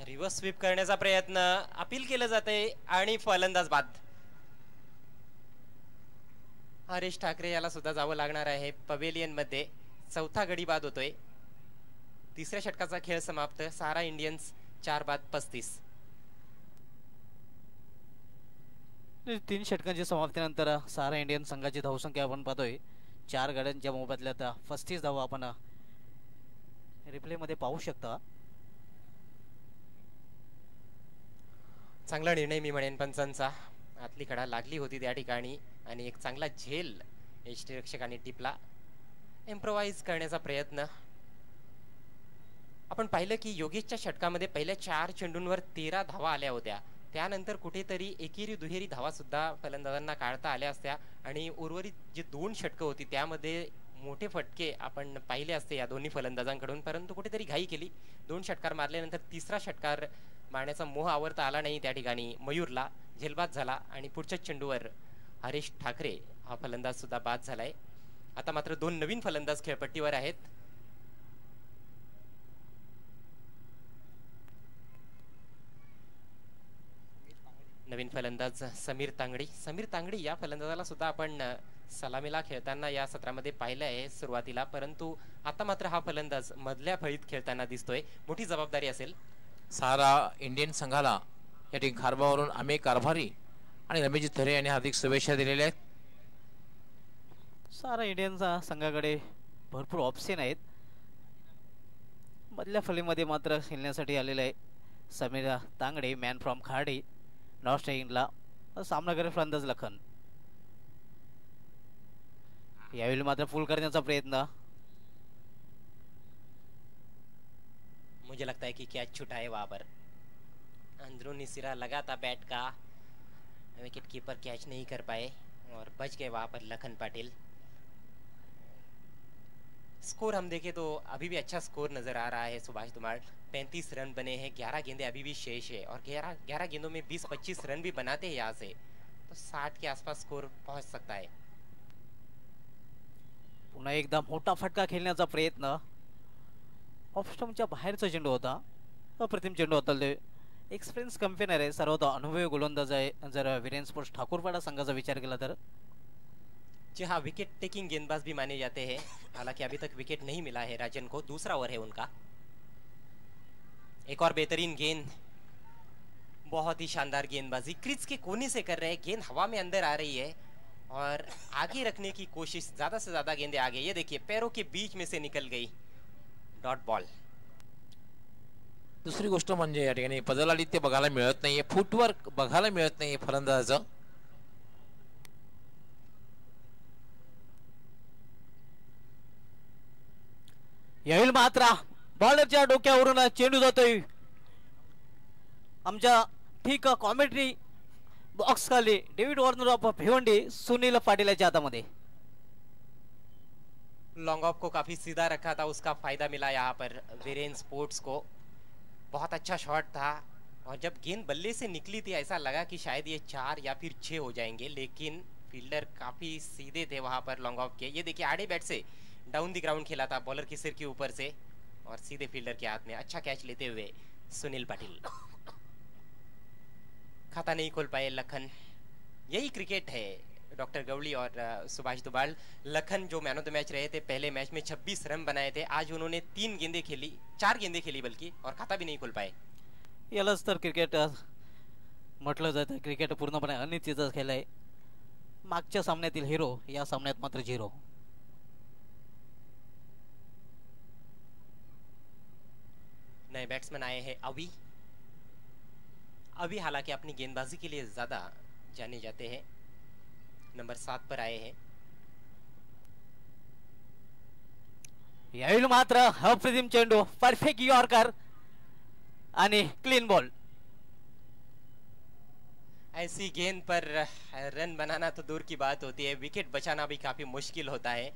रिव्हर्स स्वीप करण्याचा प्रयत्न, अपील केलं जाते आणि फलंदाज बाद. हरीश ठाकरे याला सुद्धा जावं लागणार आहे पवेलियन मध्ये. 4था गडी बाद होतोय. 3ऱ्या षटकाचा खेळ समाप्त. सहारा इंडियन्स 4 बाद 35. 3 षटकांच्या समाप्तीनंतर सहारा इंडियन संघाची धावसंख्या आपण पाहतोय 4 गाड्यांच्या मोबदल्यात 35 धावा आपण रिप्ले मध्ये पाहू शकता. चांगला निर्णय मी म्हणेन पंचांचा. आतली कडा लागली होती त्या ठिकाणी आणि एक चांगला झेल यष्टीरक्षकांनी टिपला. इम्प्रोवाइज करण्याचा प्रयत्न. आपण पाहिलं की योगेशच्या षटकामध्ये पहिल्या 4 चेंडूंवर 13 धावा आल्या होत्या. त्यानंतर कुठेतरी एकेरी दुहेरी धावा सुद्धा फलंदाजांना काढता आल्या असत्या आणि उर्वरित जे 2 षटकं होती त्यामध्ये मोठे फटके आपण पाहिले असते या दोन्ही फलंदाजांकडून, परंतु कुठेतरी घाई केली. 2 षटकार मारल्यानंतर 3रा षटकार मारण्याचा मोह आवरता आला नाही त्या ठिकाणी मयूरला. झेलबाद झाला आणि पुढच्या चेंडूवर हरीश ठाकरे हा फलंदाज सुद्धा बाद झालाय. आता मात्र 2 नवीन फलंदाज खेळपट्टीवर आहेत. नवीन फलंदाज समीर तांगडी या फलंदाजाला सुद्धा आपण सलामीला खेळताना या सत्रामध्ये पाहिलं आहे सुरुवातीला, परंतु आता मात्र हा फलंदाज मधल्या फळीत खेळताना दिसतोय. मोठी जबाबदारी असेल. सहारा इंडियन संघाला या ठिकाणी खारबावरून आम्ही कारभारी आणि रमेशजी थरे यांनी हार्दिक शुभेच्छा दिलेल्या आहेत. सारा इंडियनचा संघाकडे भरपूर ऑप्शन आहेत. मधल्या फलीमध्ये मात्र खेळण्यासाठी आलेले आहे समीर तांगडे, मॅन फ्रॉम खाडी, नॉर्थ इंग्लंडला सामना करेल फलंदाज लखन. यावेळी मात्र फुल करण्याचा प्रयत्न. मुझे लगता है कि कैच छूटा है वहां पर. अंदरूनी सिरा लगा था बैट का, विकेट कीपर कैच नहीं कर पाए और बच गए वहां पर लखन पाटिल. स्कोर हम देखें तो अभी भी अच्छा स्कोर नजर आ रहा है. सुभाष धुमाल 35 रन बने हैं, 11 गेंदे अभी भी शेष है और 11 गेंदों में 20-25 रन भी बनाते हैं यहाँ से तो 60 के आसपास स्कोर पहुंच सकता है. पुन्हा एकदा मोठा फटका खेळण्याचा प्रयत्न. ऑफ स्टंपच्या बाहेरचा चेंडू होता, अप्रतिम चेंडू होता. एक्सपिरियन्स कंपेनर आहे, सर्वात अनुभवी गोलंदाज आहे जर वीरेन स्पोर्ट्स ठाकुरपाडा संघाचा विचार केला तर. जी हाँ, विकेट टेकिंग गेंदबाज भी माने जाते हैं. हालांकि अभी तक विकेट नहीं मिला है राजन को. दूसरा ओवर है उनका. एक और बेहतरीन गेंद, बहुत ही शानदार गेंदबाजी क्रीज के कोने से कर रहे हैं. गेंद हवा में अंदर आ रही है और आगे रखने की कोशिश, ज्यादा से ज्यादा गेंदें आगे. ये देखिए पैरों के बीच में से निकल गई. Dot ball. दुसरी गोष्ट म्हणजे या ठिकाणी पदलालित्य बघायला मिळत नाहीये, फुटवर्क बघायला मिळत नाहीये फलंदाजाचं. यावेळी मात्र बॉलरच्या डोक्यावरून चेंडू जातोय आमच्या ठीक कॉमेंट्री बॉक्स खाली. David Warner of Bhiwandi, Sunil पाटीलच्या हातामध्ये. लॉन्ग ऑफ को काफी सीधा रखा था, उसका फायदा मिला यहाँ पर वीरेन स्पोर्ट्स को. बहुत अच्छा शॉट था और जब गेंद बल्ले से निकली थी ऐसा लगा कि शायद ये 4 या फिर 6 हो जाएंगे, लेकिन फील्डर काफी सीधे थे वहां पर लॉन्ग ऑफ के. ये देखिए आड़े bat say down the ground खेला था, बॉलर के सिर के ऊपर से और सीधे फील्डर के हाथ में. अच्छा कैच लेते हुए सुनील पाटिल. खाता नहीं खोल पाए लखन. यही क्रिकेट है. डॉक्टर गवली और सुभाष दुबाल. लखन जो मैन ऑफ द मैच रहे थे, पहले मैच में 26 रन बनाए थे. आज उन्होंने 4 गेंदें खेली बल्कि, और खाता भी नहीं खोल पाए. यालाच तर क्रिकेट म्हटलं जातं. क्रिकेट पूर्णपणे अनिश्चितचा खेळ आहे. मागच्या सामन्यातील हिरो या सामन्यात मात्र झिरो. नए बैट्समैन आए हैं अभी. अभी हालांकि अपनी गेंदबाजी के लिए ज्यादा जाने जाते हैं. नंबर 7 पर आए हैं. यावेळी मात्र अप्रतिम चेंडू, परफेक्ट यॉर्कर आणि क्लीन बॉल. ऐसी गेंद पर रन बनाना तो दूर की बात होती है, विकेट बचाना भी काफी मुश्किल होता है.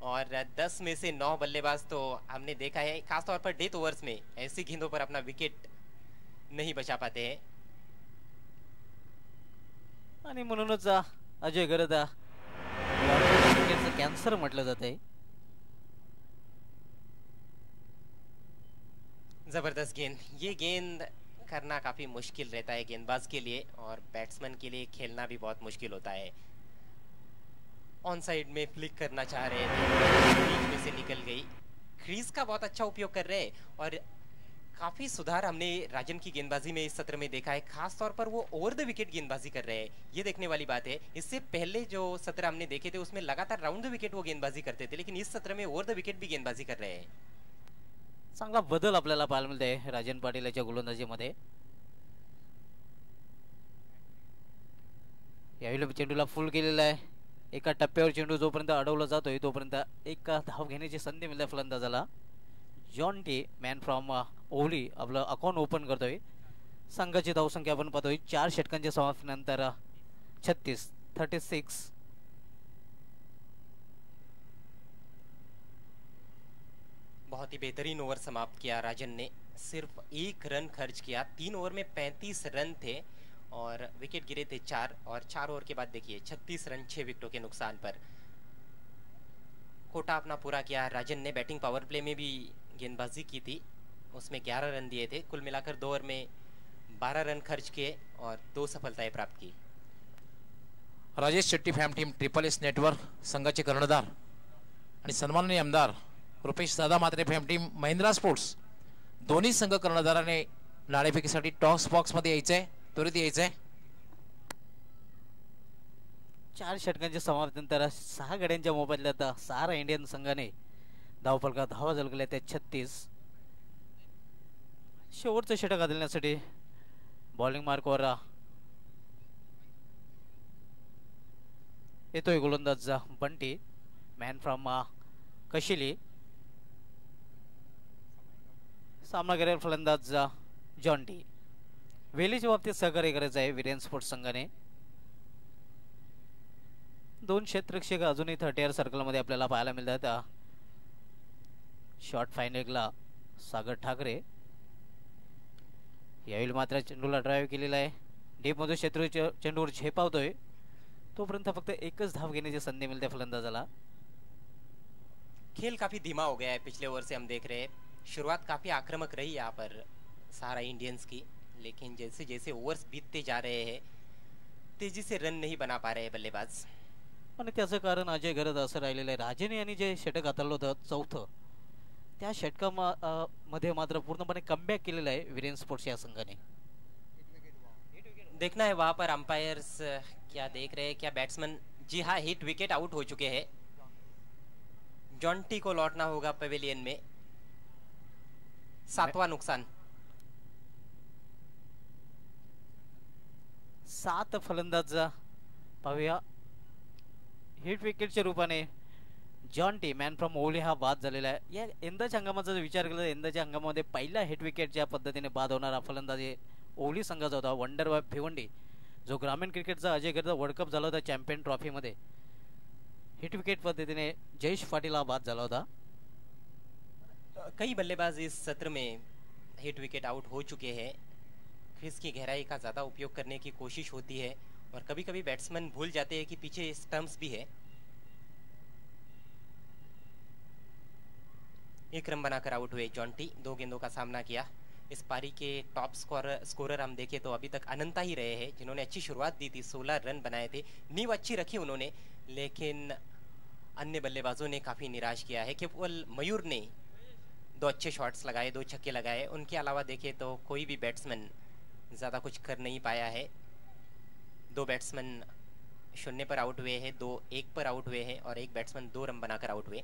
और 10 में से 9 बल्लेबाज तो हमने देखा है, खासतौर पर डेथ ओवर्स में ऐसी गेंदों पर अपना विकेट नहीं बचा पाते हैं. आणि म्हणूनच अजय गरदा कॅन्सर म्हटलं जाते. जबरदस्त गेंद. ये गेंद करना काफी मुश्किल रहता है गेंदबाज के लिए और बैट्समैन के लिए खेलना भी बहुत मुश्किल होता है. ऑन साइड में फ्लिक करना चाह रहे थे, बीच में से निकल गई. क्रीज का बहुत अच्छा उपयोग कर रहे हैं और काफी सुधार हमने राजन की गेंदबाजी में इस सत्र में देखा है. खास तौर पर वो ओवर द विकेट गेंदबाजी कर रहे हैं, ये देखने वाली बात है. इससे पहले जो सत्र हमने देखे थे उसमें लगातार राउंड द विकेट वो गेंदबाजी करते थे, लेकिन इस सत्र में ओवर द विकेट भी गेंदबाजी कर रहे हैं. चांगला बदल आपल्याला पाहायला मिळतोय राजन पाटील याच्या गोलंदाजीमध्ये. यावेळी चेंडूला फुल केलेला आहे. एका टप्प्यावर चेंडू जोपर्यंत अडवला जातोय तोपर्यंत एक धाव घेण्याची संधी मिळते फलंदाजाला. जॉन टी, मॅन फ्रॉम ओवली, आपलं अकाउंट ओपन करतोय. संघाची धावसंख्या आपण पाहतोय 4 षटकांच्या समाप्तीनंतर 36. बहुत ही बेहतरीन ओवर समाप्त किया राजन ने. सिर्फ 1 रन खर्च किया. 3 ओवर में 35 रन थे और विकेट गिरे थे 4 और 4 ओवर के बाद देखिए 36 रन 6 विकेटों के नुकसान पर. कोटा अपना पूरा किया राजन ने. बैटिंग पावर प्ले में भी गेंदबाजी की थी, उसमें 11 रन दिए थे. कुल मिलाकर 2 ओवर में 12 रन खर्च किए और 2 सफलताएं प्राप्त की. Rajesh Shetty fam team triple S network संघाचे कर्णधार आणि सन्माननीय आमदार रुपेश दादा Mhatre fam team Mahindra sports, दोन्ही संघ कर्णधाराने नाणेफेकीसाठी टॉस बॉक्स मध्ये यायचंय, त्वरित यायचंय. 4 षटकांच्या समाप्तीनंतर 6 गड्यांच्या मोबदल्यात सारा इंडियन संघाने धावफलकात धावा झळकल्या त्या 36. शेवटचं षटक आदळण्यासाठी बॉलिंग मार्कवर येतोय गोलंदाज बंटी, मॅन फ्रॉम कशिली. सामना करेल फलंदाज जॉन टी. वेलीच्या बाबतीत सहकार्य करायचं आहे विरेन स्पोर्ट्स संघाने. 2 क्षेत्ररक्षक अजूनही 30 सर्कलमध्ये आपल्याला पाहायला मिळतात. शॉर्ट फायनलला सागर ठाकरे. यावेळी मात्र चेंडूला ड्राईव्ह केलेला आहे. डीपमधून शत्रू चेंडूवर झेपावतोय, तोपर्यंत फक्त एकच धाव घेण्याची संधी मिलते फलंदाजाला. खेल काफी धीमा हो गया है पिछले ओवर से हम देख रहे हैं. शुरुआत काफी आक्रामक रही यहाँ पर सारा इंडियंस की, लेकिन जैसे जैसे ओवर्स बीतते जा रहे हैं तेजी से रन नहीं बना पा रहे बल्लेबाज. आणि त्याचं कारण अजय घरत असं राहिलेलं आहे. राजेने यांनी जे षटक हाताळलं होतं 4थं, त्या षटकामध्ये मात्र पूर्णपणे कमबॅक केलेलं आहे विरेन स्पोर्ट्स या संघाने. देखना है वहां पर अंपायर्स क्या देख रहे हैं, क्या बैट्समैन. जी हाँ, हिट विकेट आउट हो चुके हैं. जॉन्टी को लौटना होगा पवेलियन में. 7वां नुकसान. 7 फलंदाज पाहूया. हिट विकेटच्या रूपाने जॉन टी, मॅन फ्रॉम ओली हा बाद झालेला आहे. या यंदाच्या हंगामाचा जर विचार केला तर यंदाच्या हंगामामध्ये पहिला हिट विकेट ज्या पद्धतीने बाद होणारा फलंदाज ओली संघाचा होता वंडर भिवंडी, जो ग्रामीण क्रिकेटचा अजय गर्द वर्ल्ड कप झाला होता चॅम्पियन ट्रॉफीमध्ये. हिट विकेट पद्धतीने जयेश पाटील हा बाद झाला होता. कई बल्लेबाज इस सत्र में हिट विकेट आउट हो चुके हैं. क्रीज की गहराई का ज़्यादा उपयोग करने की कोशिश होती है और कभी कभी बैट्समैन भूल जाते हैं कि पीछे स्टंप्स भी है. एक रन बनाकर आउट हुए जॉन्टी. 2 गेंदों का सामना किया. इस पारी के टॉप स्कोरर हम देखें तो अभी तक अनंता ही रहे हैं, जिन्होंने अच्छी शुरुआत दी थी. 16 रन बनाए थे. नींव अच्छी रखी उन्होंने, लेकिन अन्य बल्लेबाजों ने काफ़ी निराश किया है. केवल मयूर ने 2 अच्छे शॉट्स लगाए, 2 छक्के लगाए. उनके अलावा देखें तो कोई भी बैट्समैन ज़्यादा कुछ कर नहीं पाया है. 2 बैट्समैन 0 पर आउट हुए हैं, 2 1 पर आउट हुए हैं और 1 बैट्समैन 2 रन बनाकर आउट हुए.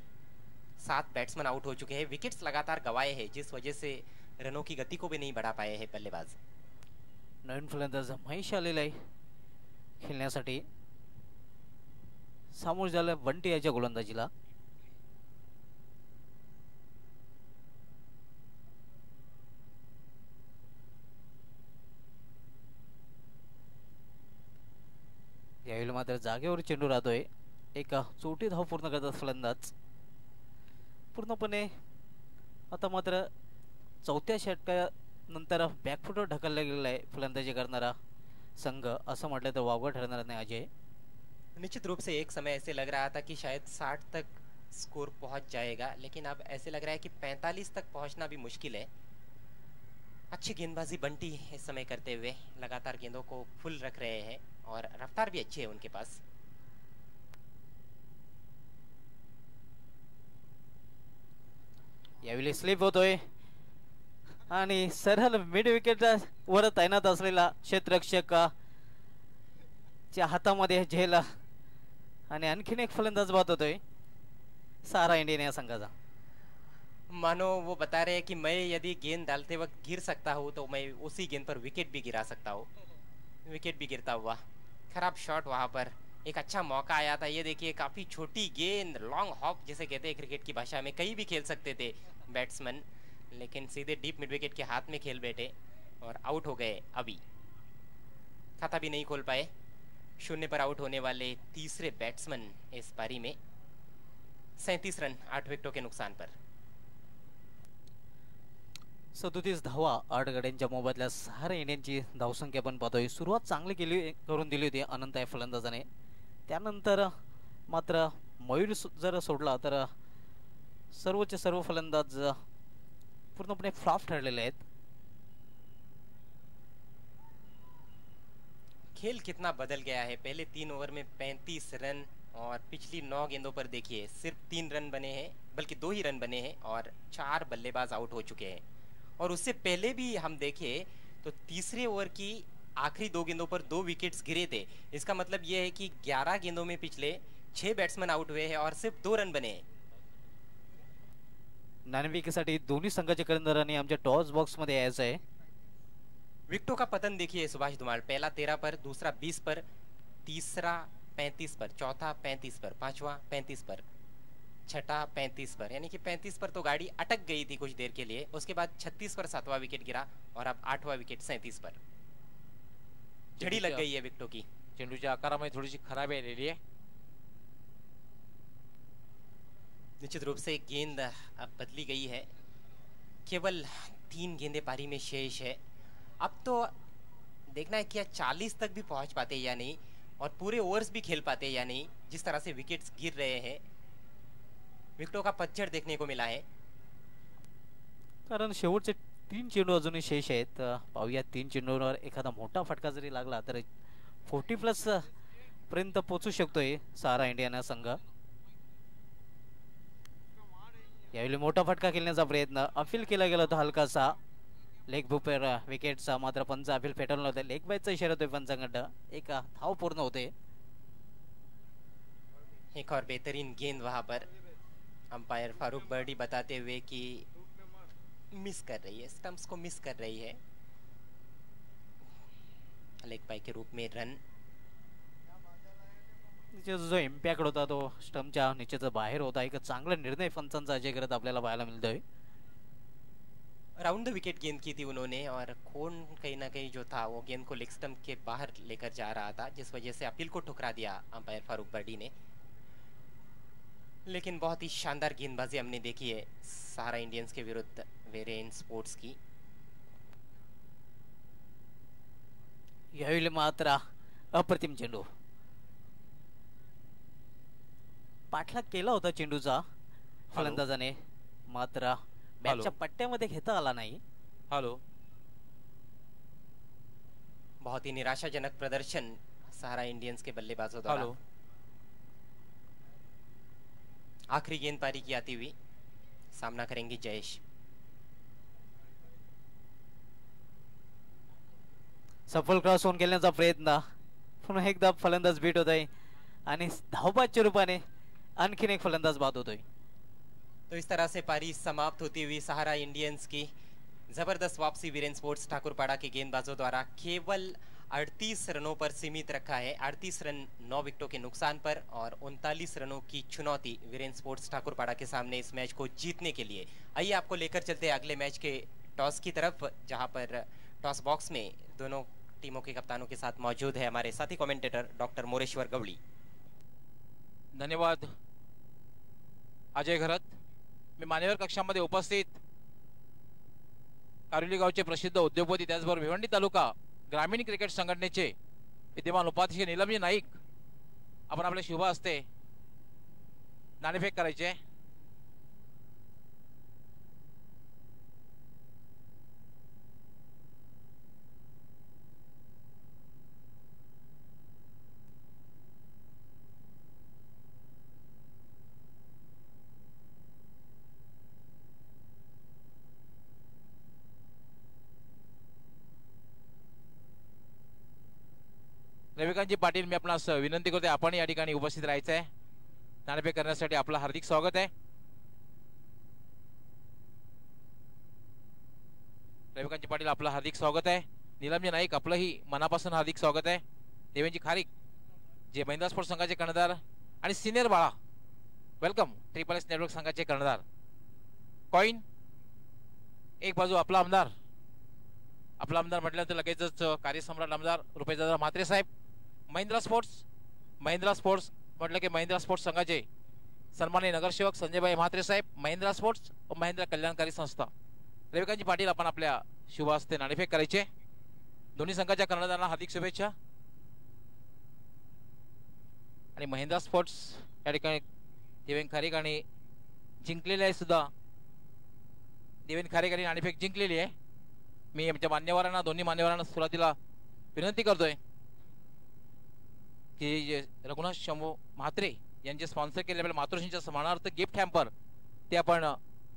7 बैट्समैन आउट हो चुके हैं. विकेट्स लगातार गंवाए हैं, जिस वजह से रनों की गति को भी नहीं बढ़ा पाए हैं बल्लेबाज. नवीन फलंदाज महेश आलेला आहे खेळण्यासाठी. सामोरं झालं बंटी याच्या गोलंदाजीला. यावेळी मात्र जागेवर चेंडू राहतोय. एक चोटी धाव पूर्ण करतात फलंदाज. पूर्णपणे आता मात्र 4थ्या षटकानंतर बॅकफुटवर ढकलला गेलेला आहे फलंदाजी करणारा संघ, असं म्हटलं तर वावगं ठरणार नाही अजय. निश्चित रूप से एक समय ऐसे लग रहा था कि शायद 60 तक स्कोर पहुंच जाएगा, लेकिन अब ऐसे लग रहा है कि 45 तक पहुंचना भी मुश्किल है. अच्छी गेंदबाजी बंटी इस समय करते हुए लगातार गेंदों को फुल रख रहे हैं और रफ्तार भी अच्छी है उनके पास. यावेळी स्लिप होतोय आणि सरळ मिड विकेट वर तैनात असलेला क्षेत्ररक्षक च्या हातामध्ये झेल आणि आणखीन एक फलंदाज बाद होतोय सारा इंडियन या संघाचा. मानो वो बता रहे हैं कि मैं यदि गेंद डालते वक्त गिर सकता हूँ तो मैं उसी गेंद पर विकेट भी गिरा सकता हूँ. विकेट भी गिरता हुआ. खराब शॉट वहाँ पर. एक अच्छा मौका आया था. ये देखिए, काफ़ी छोटी गेंद, लॉन्ग हॉप जिसे कहते हैं क्रिकेट की भाषा में, कहीं भी खेल सकते थे बैट्समैन, लेकिन सीधे डीप मिड विकेट के हाथ में खेल बैठे और आउट हो गए. अभी खाता भी नहीं खोल पाए. 0 पर आउट होने वाले तीसरे बैट्समैन इस पारी में. 37 रन 8 विकेटों के नुकसान पर. 37 धावा 8 गड्यांच्या मोबदल्यात सारा इंडियनची धावसंख्या पण पाहतोय. सुरुवात चांगली करून दिली होती अनंत या फलंदाजाने. त्यानंतर मात्र मयूर जर सोडला तर सर्वचे सर्व फलंदाज पूर्णपणे फ्लॉप ठरलेले आहेत. खेल कितना बदल गया है. पहले 3 ओवर में 35 रन और पिछली 9 गेंदों पर देखिए सिर्फ 3 रन बने हैं, बल्कि 2 ही रन बने हैं और 4 बल्लेबाज आउट हो चुके हैं. और उससे पहले भी हम देखें तो तीसरे ओवर की आखिरी 2 गेंदों पर 2 विकेट्स गिरे थे। इसका मतलब यह है कि 11 गेंदों में पिछले 6 बैट्समैन आउट हुए हैं और सिर्फ 2 रन बने हैं। नाणेफेकीसाठी दोन्ही संघाच्या कर्णधारांनी आमच्या टॉस बॉक्स मध्ये यायचं आहे। विकेटों का पतन देखिए सुभाष धुमाल, पहला 13 पर, दूसरा 20 पर, तीसरा 35 पर, चौथा 35 पर, पांचवा 35 पर, छठा 35 पर, यानी कि 35 पर तो गाड़ी अटक गई थी कुछ देर के लिए। उसके बाद 36 पर 7वां विकेट गिरा और अब 8वां विकेट 37 पर। झड़ी लग गई है विकेटों की। चेंडूच्या आकारामध्ये थोडीशी खराबी आलेली आहे। निश्चित रूप से गेंद अब बदली गई है। केवल 3 गेंदें पारी में शेष है। अब तो देखना है कि 40 तक भी पहुंच पाते या नहीं और पूरे ओवर्स भी खेल पाते या नहीं। जिस तरह से विकेट्स गिर रहे हैं, विकेटों का पतझड़ देखने को मिला है। कारण शेवटचे 3 चेंडू अजूनही शेष आहेत। पाहूया 3 चेंडूंवर एखादा मोठा फटका जरी लागला तर 40+ पर्यंत पोहोचू शकतोय सहारा इंडियाना संघ। यावेळी मोठा फटका खेळण्याचा प्रयत्न अपील केला गेला होता हलकासा लेग बुपर विकेटचा, मात्र पंच अपील फेटाळून होते। लेग बायचा इशारा होतोय पंचांकडनं, एक धाव पूर्ण होते। एक और बेहतरीन गेंद वहां पर अंपायर फारूक बर्डी बताते हुए कि मिस कर रही है, स्टंप्स को मिस कर रही है। लेग बाय के रूप में रन। जो इम्पॅक्ट होता तो स्टंपच्या निश्चित बाहेर होता। एक चांगला निर्णय पंचांचा अजय करत आपल्याला पाहायला मिळतोय। राउंड द विकेट गेंद की थी उन्होंने और कौन कहीं ना कहीं जो था वो गेंद को लेग स्टंप के बाहर लेकर जा रहा था, जिस वजह से अपील को ठुकरा दिया अंपायर फारूक बर्डी ने। लेकिन बहुत ही शानदार गेंदबाजी हमने देखी है सहारा इंडियंस के विरुद्ध वेरेन स्पोर्ट्स की। यावेळी मात्र अप्रतिम चेंडू, पाठलाग केला होता चेंडूचा फलंदाजाने, मात्र बॅटच्या पट्ट्यामध्ये घेता आला नाही। हॅलो, बहुत ही निराशाजनक प्रदर्शन सहारा इंडियंस के बल्लेबाजों द्वारा। आखिरी गेंद पारी की आती हुई सामना करेंगे जयेश। सफल क्रॉस ऑन खेळण्याचा प्रयत्न, पुन्हा एकदा फलंदाज बीट होतोय आणि धावबादच्या रूपाने आणखीन एक फलंदाज बाद होतोय। तो इस तरह से पारी समाप्त होती हुई सहारा इंडियंस की जबरदस्त वापसी वीरेन स्पोर्ट्स ठाकुरपाड़ा के गेंदबाजों द्वारा केवल 38 रनों पर सीमित रखा है। 38 रन 9 विकेटों के नुकसान पर और 39 रनों की चुनौती वीरेन स्पोर्ट्स ठाकुरपाड़ा के सामने इस मैच को जीतने के लिए। आइए आपको लेकर चलते हैं अगले मैच के टॉस की तरफ, जहां पर टॉस बॉक्स में दोनों टीमों के कप्तानों के साथ मौजूद है हमारे साथी कमेंटेटर डॉक्टर मोरेश्वर गवड़ी। धन्यवाद अजय घरत। मी मान्यवर कक्षामध्ये उपस्थित कारोली गावचे प्रसिद्ध उद्योगपती, त्याचबरोबर भिवंडी तालुका ग्रामीण क्रिकेट संघटनेचे विद्यमान उपाध्यक्ष नीलमजी नाईक, आपण आपल्या शुभ हस्ते नाणेफेक करायचे। रविकांतजी पाटील, मी आपणास विनंती करते आपण या ठिकाणी उपस्थित राहायचं आहे। नाणेफेक करण्यासाठी आपलं हार्दिक स्वागत आहे। रविकांतजी पाटील आपलं हार्दिक स्वागत आहे। नीलमजी नाईक आपलंही मनापासून हार्दिक स्वागत आहे। देवेंजी खारीक जे महिंद्रा स्पोर्ट्स संघाचे कर्णधार आणि सिनियर बाळा, वेलकम। ट्रिपल एस नेटवर्क संघाचे कर्णधार कॉइन एक बाजू आपला आमदार म्हटल्यानंतर लगेचच कार्यसम्राट आमदार रुपेशदादा म्हात्रे साहेब। महिंद्रा स्पोर्ट्स म्हटलं की महिंद्रा स्पोर्ट्स संघाचे सन्माननीय नगरसेवक संजयभाई म्हात्रे साहेब, महिंद्रा स्पोर्ट्स व महिंद्रा कल्याणकारी संस्था। रविकांतजी पाटील आपण आपल्या शुभ हस्ते नाणेफेक करायचे। दोन्ही संघाच्या कर्णधारांना हार्दिक शुभेच्छा। आणि महिंद्रा स्पोर्ट्स या ठिकाणी देवेंद्र खारीक आणि जिंकलेले आहे सुद्धा, देवेंद्र खारीक आणि नाणेफेक जिंकलेली आहे। मी आमच्या मान्यवरांना, दोन्ही मान्यवरांना सुरुवातीला विनंती करतोय की रघुनाथ शंभू म्हात्रे यांचे स्पॉन्सर केलेल्या मातृश्रींच्या सन्मानार्थ गिफ्ट हॅम्पर ते आपण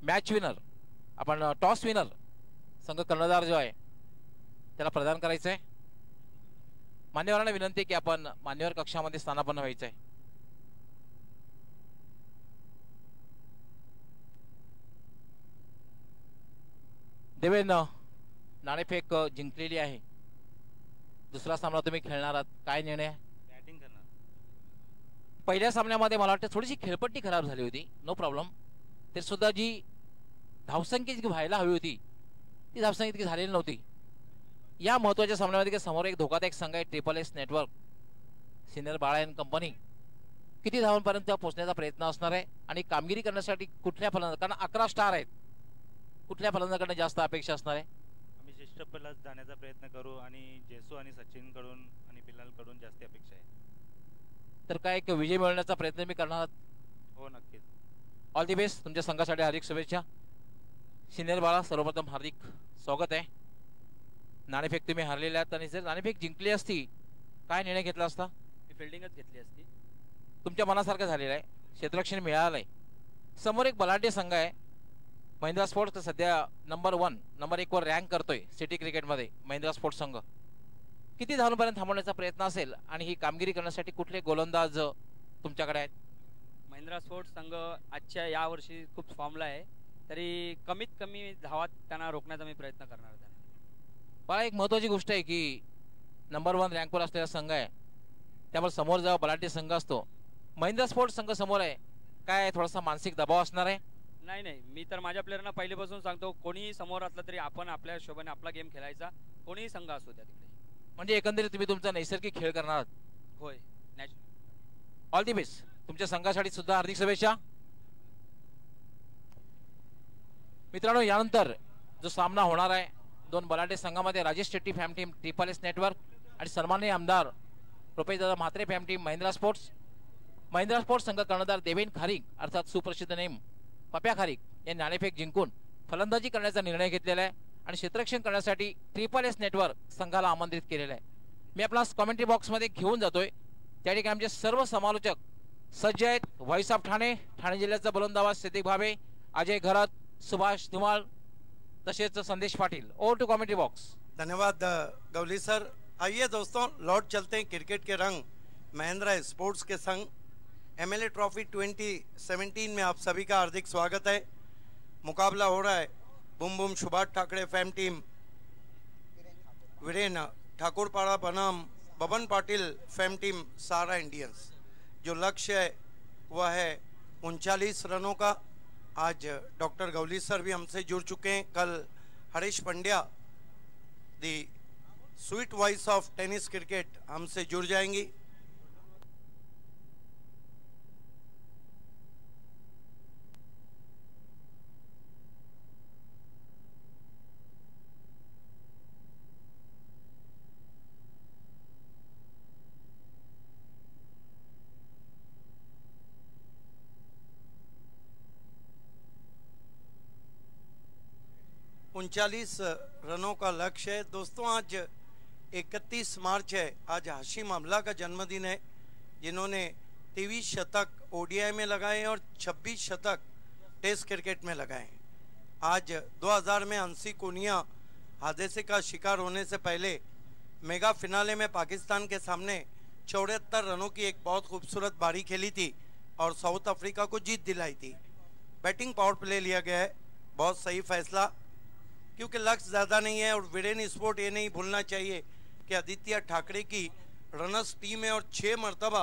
मॅच विनर, आपण टॉस विनर संघ कर्णधार जो आहे त्याला प्रदान करायचं आहे। मान्यवरांना विनंती आहे की आपण मान्यवर कक्षामध्ये स्थानापन्न व्हायचं आहे. देवेन नाणेफेक जिंकलेली आहे. दुसरा सामना तुम्ही खेळणार आहात, काय निर्णय? बॅटिंग करणार. पहिल्या सामन्यामध्ये मला वाटतं थोडीशी खेळपट्टी खराब झाली होती, नो प्रॉब्लेम. ते सुद्धा जी धावसंख्या जी व्हायला हवी होती ती धावसंख्या इतकी झालेली नव्हती. या महत्वाच्या सामन्यामध्ये समोर एक धोकादायक संघ आहे ट्रिपल एस नेटवर्क, सिनियर बाळायन कंपनी. किती धावांपर्यंत पोहोचण्याचा प्रयत्न असणार आहे आणि कामगिरी करण्यासाठी कुठल्या फलंदाज, कारण 11 स्टार आहेत, कुठल्या फलंदाजाकडे जास्त अपेक्षा असणार आहे? आम्ही ज्येष्ठ फलंदाज जाण्याचा प्रयत्न करू आणि जेसू आणि सचिन कडून आणि बिलाल कडून जास्त अपेक्षा आहे. तर काय एक विजय मिळवण्याचा प्रयत्न मी करणार आहात? हो नक्कीच. All the best. तुमच्या संघासाठी हार्दिक शुभेच्छा. सिनियर बाळा, सर्वप्रथम हार्दिक स्वागत आहे. नाणेफेक तुम्ही हारलेले आहात आणि जर नाणेफेक जिंकली असती काय निर्णय घेतला असता? मी फिल्डिंगच घेतली असती. तुमच्या मनासारखं झालेलं आहे, क्षेत्ररक्षण मिळालं आहे. समोर एक बलाढ्य संघ आहे महिंद्रा स्पोर्ट्स, सध्या नंबर 1 वर रँक करतोय सिटी क्रिकेटमध्ये महिंद्रा स्पोर्ट्स संघ. किती धावांपर्यंत थांबवण्याचा प्रयत्न असेल आणि ही कामगिरी करण्यासाठी कुठले गोलंदाज तुमच्याकडे आहेत? महिंद्रा स्पोर्ट्स संघ आजच्या या वर्षी खूप फॉर्मला आहे, तरी कमीत कमी धावात त्यांना रोखण्याचा मी प्रयत्न करणार आहे. मला एक महत्वाची गोष्ट आहे की नंबर 1 रँकवर असलेला संघ आहे, त्यामुळे समोर जेव्हा बलाढ्य संघ असतो, महिंद्रा स्पोर्ट्स संघ समोर आहे, काय थोडासा मानसिक दबाव असणार आहे? नाही, मी तर माझ्या प्लेयरना पहिलेपासून सांगतो, कोणीही समोर असलं तरी आपण आपल्या शोभेने आपला गेम खेळायचा, कोणीही संघ असू द्या तिकडे. म्हणजे एकंदरीत तुम्ही तुमचा नैसर्गिक खेळ करणार आहात. होय. All the best. तुमच्या संघासाठी सुद्धा हार्दिक शुभेच्छा. मित्रांनो, यानंतर जो सामना होणार आहे दोन बलाढ्य संघामध्ये, Rajesh Shetty fam team triple S network आणि सन्माननीय आमदार रुपेशदादा Mhatre fam team Mahindra sports. Mahindra sports संघ कर्णधार देवेन खारीक अर्थात सुप्रसिद्ध नेम पप्या खारीक यांनी नाणेफेक जिंकून फलंदाजी करण्याचा निर्णय घेतलेला आहे आणि क्षेत्ररक्षण करण्यासाठी ट्रिपल एस नेटवर्क संघाला आमंत्रित केलेलं आहे. मी आपला कमेंट्री बॉक्समध्ये घेऊन जातोय. त्या ठिकाणी आमचे सर्व समालोचक सज्ज आहेत. व्हॉइस ऑफ ठाणे, ठाणे जिल्ह्याचा बुलंदाबाज सिद्दीक भावे, अजय घरत, सुभाष धुमाळ तसेच Sandesh Patil. Over to commentary box. धन्यवाद गवली सर. आइए दोस्तों, लौट चलते हैं क्रिकेट के रंग महिंद्रा स्पोर्ट्स के संग. एमएलए ट्रॉफी 2017 में आप सभी का हार्दिक स्वागत है. मुकाबला हो रहा है बुम बुम सुभाष ठाकरे फैम टीम वीरेन ठाकुरपाड़ा बनाम बबन पाटिल फैम टीम सारा इंडियंस. जो लक्ष्य है वह है 39 रनों का. आज डॉक्टर गवली सर भी हमसे जुड़ चुके हैं. कल Harish Pandya the sweet voice of tennis cricket हमसे जुड़ जाएंगी. उनचालीस रनों का लक्ष्य है. दोस्तों, आज 31 मार्च है. आज हाशिम अमला का जन्मदिन है, जिन्होंने 23 शतक ओडीआई में लगाए और 26 शतक टेस्ट क्रिकेट में लगाए. आज 2000 में अंसी कोनिया हादसे का शिकार होने से पहले मेगा फिनाले में पाकिस्तान के सामने 74 रनों की एक बहुत खूबसूरत बारी खेली थी और साउथ अफ्रीका को जीत दिलाई थी. बैटिंग पावर प्ले लिया गया है, बहुत सही फैसला, क्योंकि लक्ष्य ज़्यादा नहीं है. और वीरेन स्पोर्ट ये नहीं भूलना चाहिए कि आदित्य ठाकरे की रनर्स टीम है और 6 मरतबा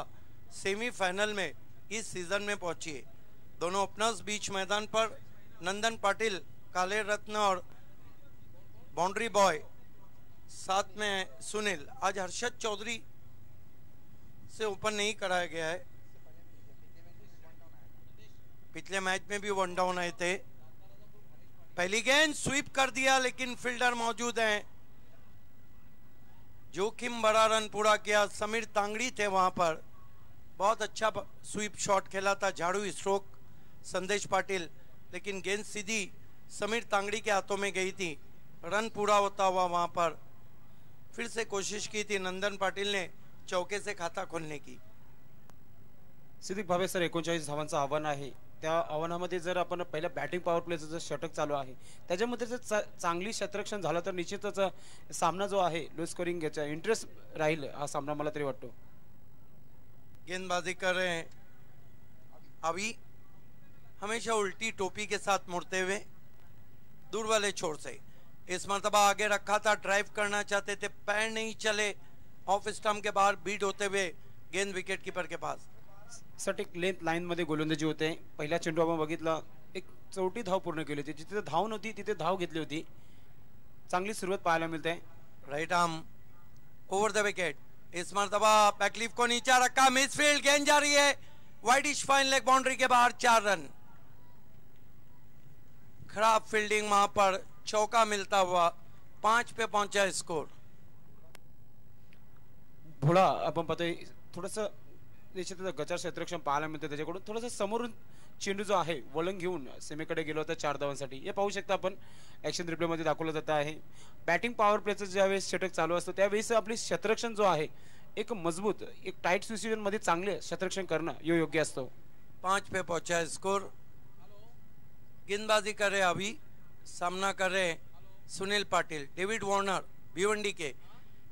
सेमीफाइनल में इस सीज़न में पहुंची है. दोनों ओपनर्स बीच मैदान पर नंदन पाटिल काले रत्न और बाउंड्री बॉय, साथ में सुनील. आज हर्षद चौधरी से ओपन नहीं कराया गया है, पिछले मैच में भी वन डाउन आए थे. पहली गेंद स्वीप कर दिया, लेकिन फील्डर मौजूद हैं. जोखिम बड़ा रन पूरा किया. समीर तांगड़ी थे वहां पर, बहुत अच्छा स्वीप शॉट खेला था, झाड़ू स्ट्रोक संदेश पाटिल, लेकिन गेंद सीधी समीर तांगड़ी के हाथों में गई थी. रन पूरा होता हुआ वहां पर फिर से कोशिश की थी नंदन पाटिल ने चौके से खाता खोलने की. सिद्दीक भावे सर, 39 धावांचं आव्हान आहे. त्या आव्हानामध्ये जर आपण पहिल्या बॅटिंग पॉवर प्लेचं जर षटक चालू आहे त्याच्यामध्ये जर चांगली क्षेत्ररक्षण झालं तर निश्चितच सामना जो आहे लो स्कोरिंग याचा इंटरेस्ट राहील हा सामना मला तरी वाटतो. गेंदबाजी कर रहे हैं अभी हमेशा उल्टी टोपी के साथ मुड़ते हुए दूर वाले छोर से. इस मरतबा आगे रखा था, ड्राइव करना चाहते थे, पैर नहीं चले, ऑफ स्टंप के बाहर बीट होते हुए गेंद विकेट कीपर के पास. सटीक लेंथ लाईन मध्ये गोलंदाजी होते. पहिला चेंडू आपण बघितला एक चौटी धाव पूर्ण केली होती, जिथे धाव नव्हती तिथे धाव घेतली होती. चांगली सुरुवात पाहायला मिळते. Right arm over the wicket. इस मरतबा बैकलीफ को नीचा रखा, मिसफील्ड, गेंद जा रही है वाइडिश फाइन लेग बाउंड्री के बाहर. 4 रन. खराब फील्डिंग वहां पर चौका मिलता हुआ 5 पे पहुंचा स्कोर. भोळा आपण पाहतोय थोडस निश्चितच गचार क्षेत्ररक्षण पाहायला मिळतं त्याच्याकडून. थोडंसं समोरून चेंडू जो आहे वळण घेऊन सीमेकडे गेलो होता 4 धावांसाठी. हे पाहू शकता आपण ऍक्शन रिप्ले मध्ये दाखवलं जात आहे. बॅटिंग पॉवर प्लेचं ज्यावेळेस षटक चालू असतं त्यावेळेस आपली क्षेत्ररक्षण जो आहे एक मजबूत एक टाइट सिच्युएशन मध्ये चांगले क्षेत्ररक्षण करणं योग्य असतो. 5 पे पहुंचा स्कोर. गेंदबाजी कर रहे अभी, सामना कर रहे सुनील पाटिल. डेविड वार्नर भिवंडी के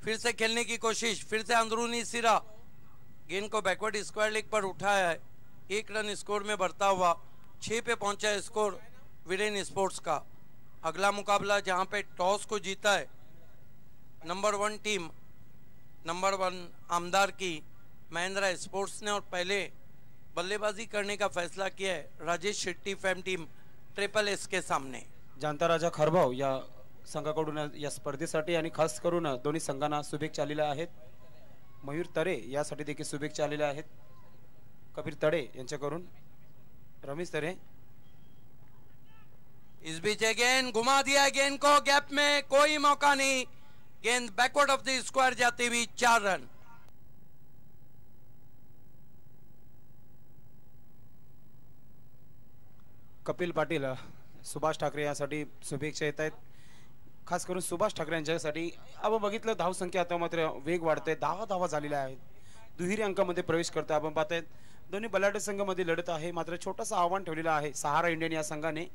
फिर से खेलने की कोशिश, फिर से अंदरूनी सिरा, गेंद को बैकवर्ड स्क्वायर लेग पर उठाया है. 1 रन स्कोर में बढ़ता हुआ 6 पे पहुंचा स्कोर वीरेन स्पोर्ट्स का. अगला मुकाबला जहां पे टॉस को जीता है नंबर 1 टीम, नंबर 1 आमदार की महिंद्रा स्पोर्ट्स ने, और पहले बल्लेबाजी करने का फैसला किया है Rajesh Shetty fam team triple S के सामने. जाणता राजा खरभाव या संघाकडून या स्पर्धेसाठी आणि खास करून दोन्ही संघांना शुभेच्छा आलेल्या आहेत. मयूर तरे यासाठी देखील शुभेच्छा आलेल्या आहेत. कबीर तडे यांच्याकडून रमेश तरे. इस बीच गेंद घुमा दिया, गेंद को गैप में, कोई मौका नहीं, गेंद बैकवर्ड ऑफ द स्क्वायर जाती हुई 4 रन. कपिल पाटील सुभाष ठाकरे यासाठी शुभेच्छा येत आहेत. खास करून सुभाष ठाकरे यांच्यासाठी आपण बघितलं धाव संख्या आता मात्र वेग वाढते. 10 धावा झालेल्या आहेत. दुहेरी अंकामध्ये प्रवेश करते आपण पाहतायत. दोन्ही बलाढ्य संघामध्ये लढत आहे, मात्र छोटंसं आव्हान ठेवलेलं आहे सहारा इंडियन या संघाने.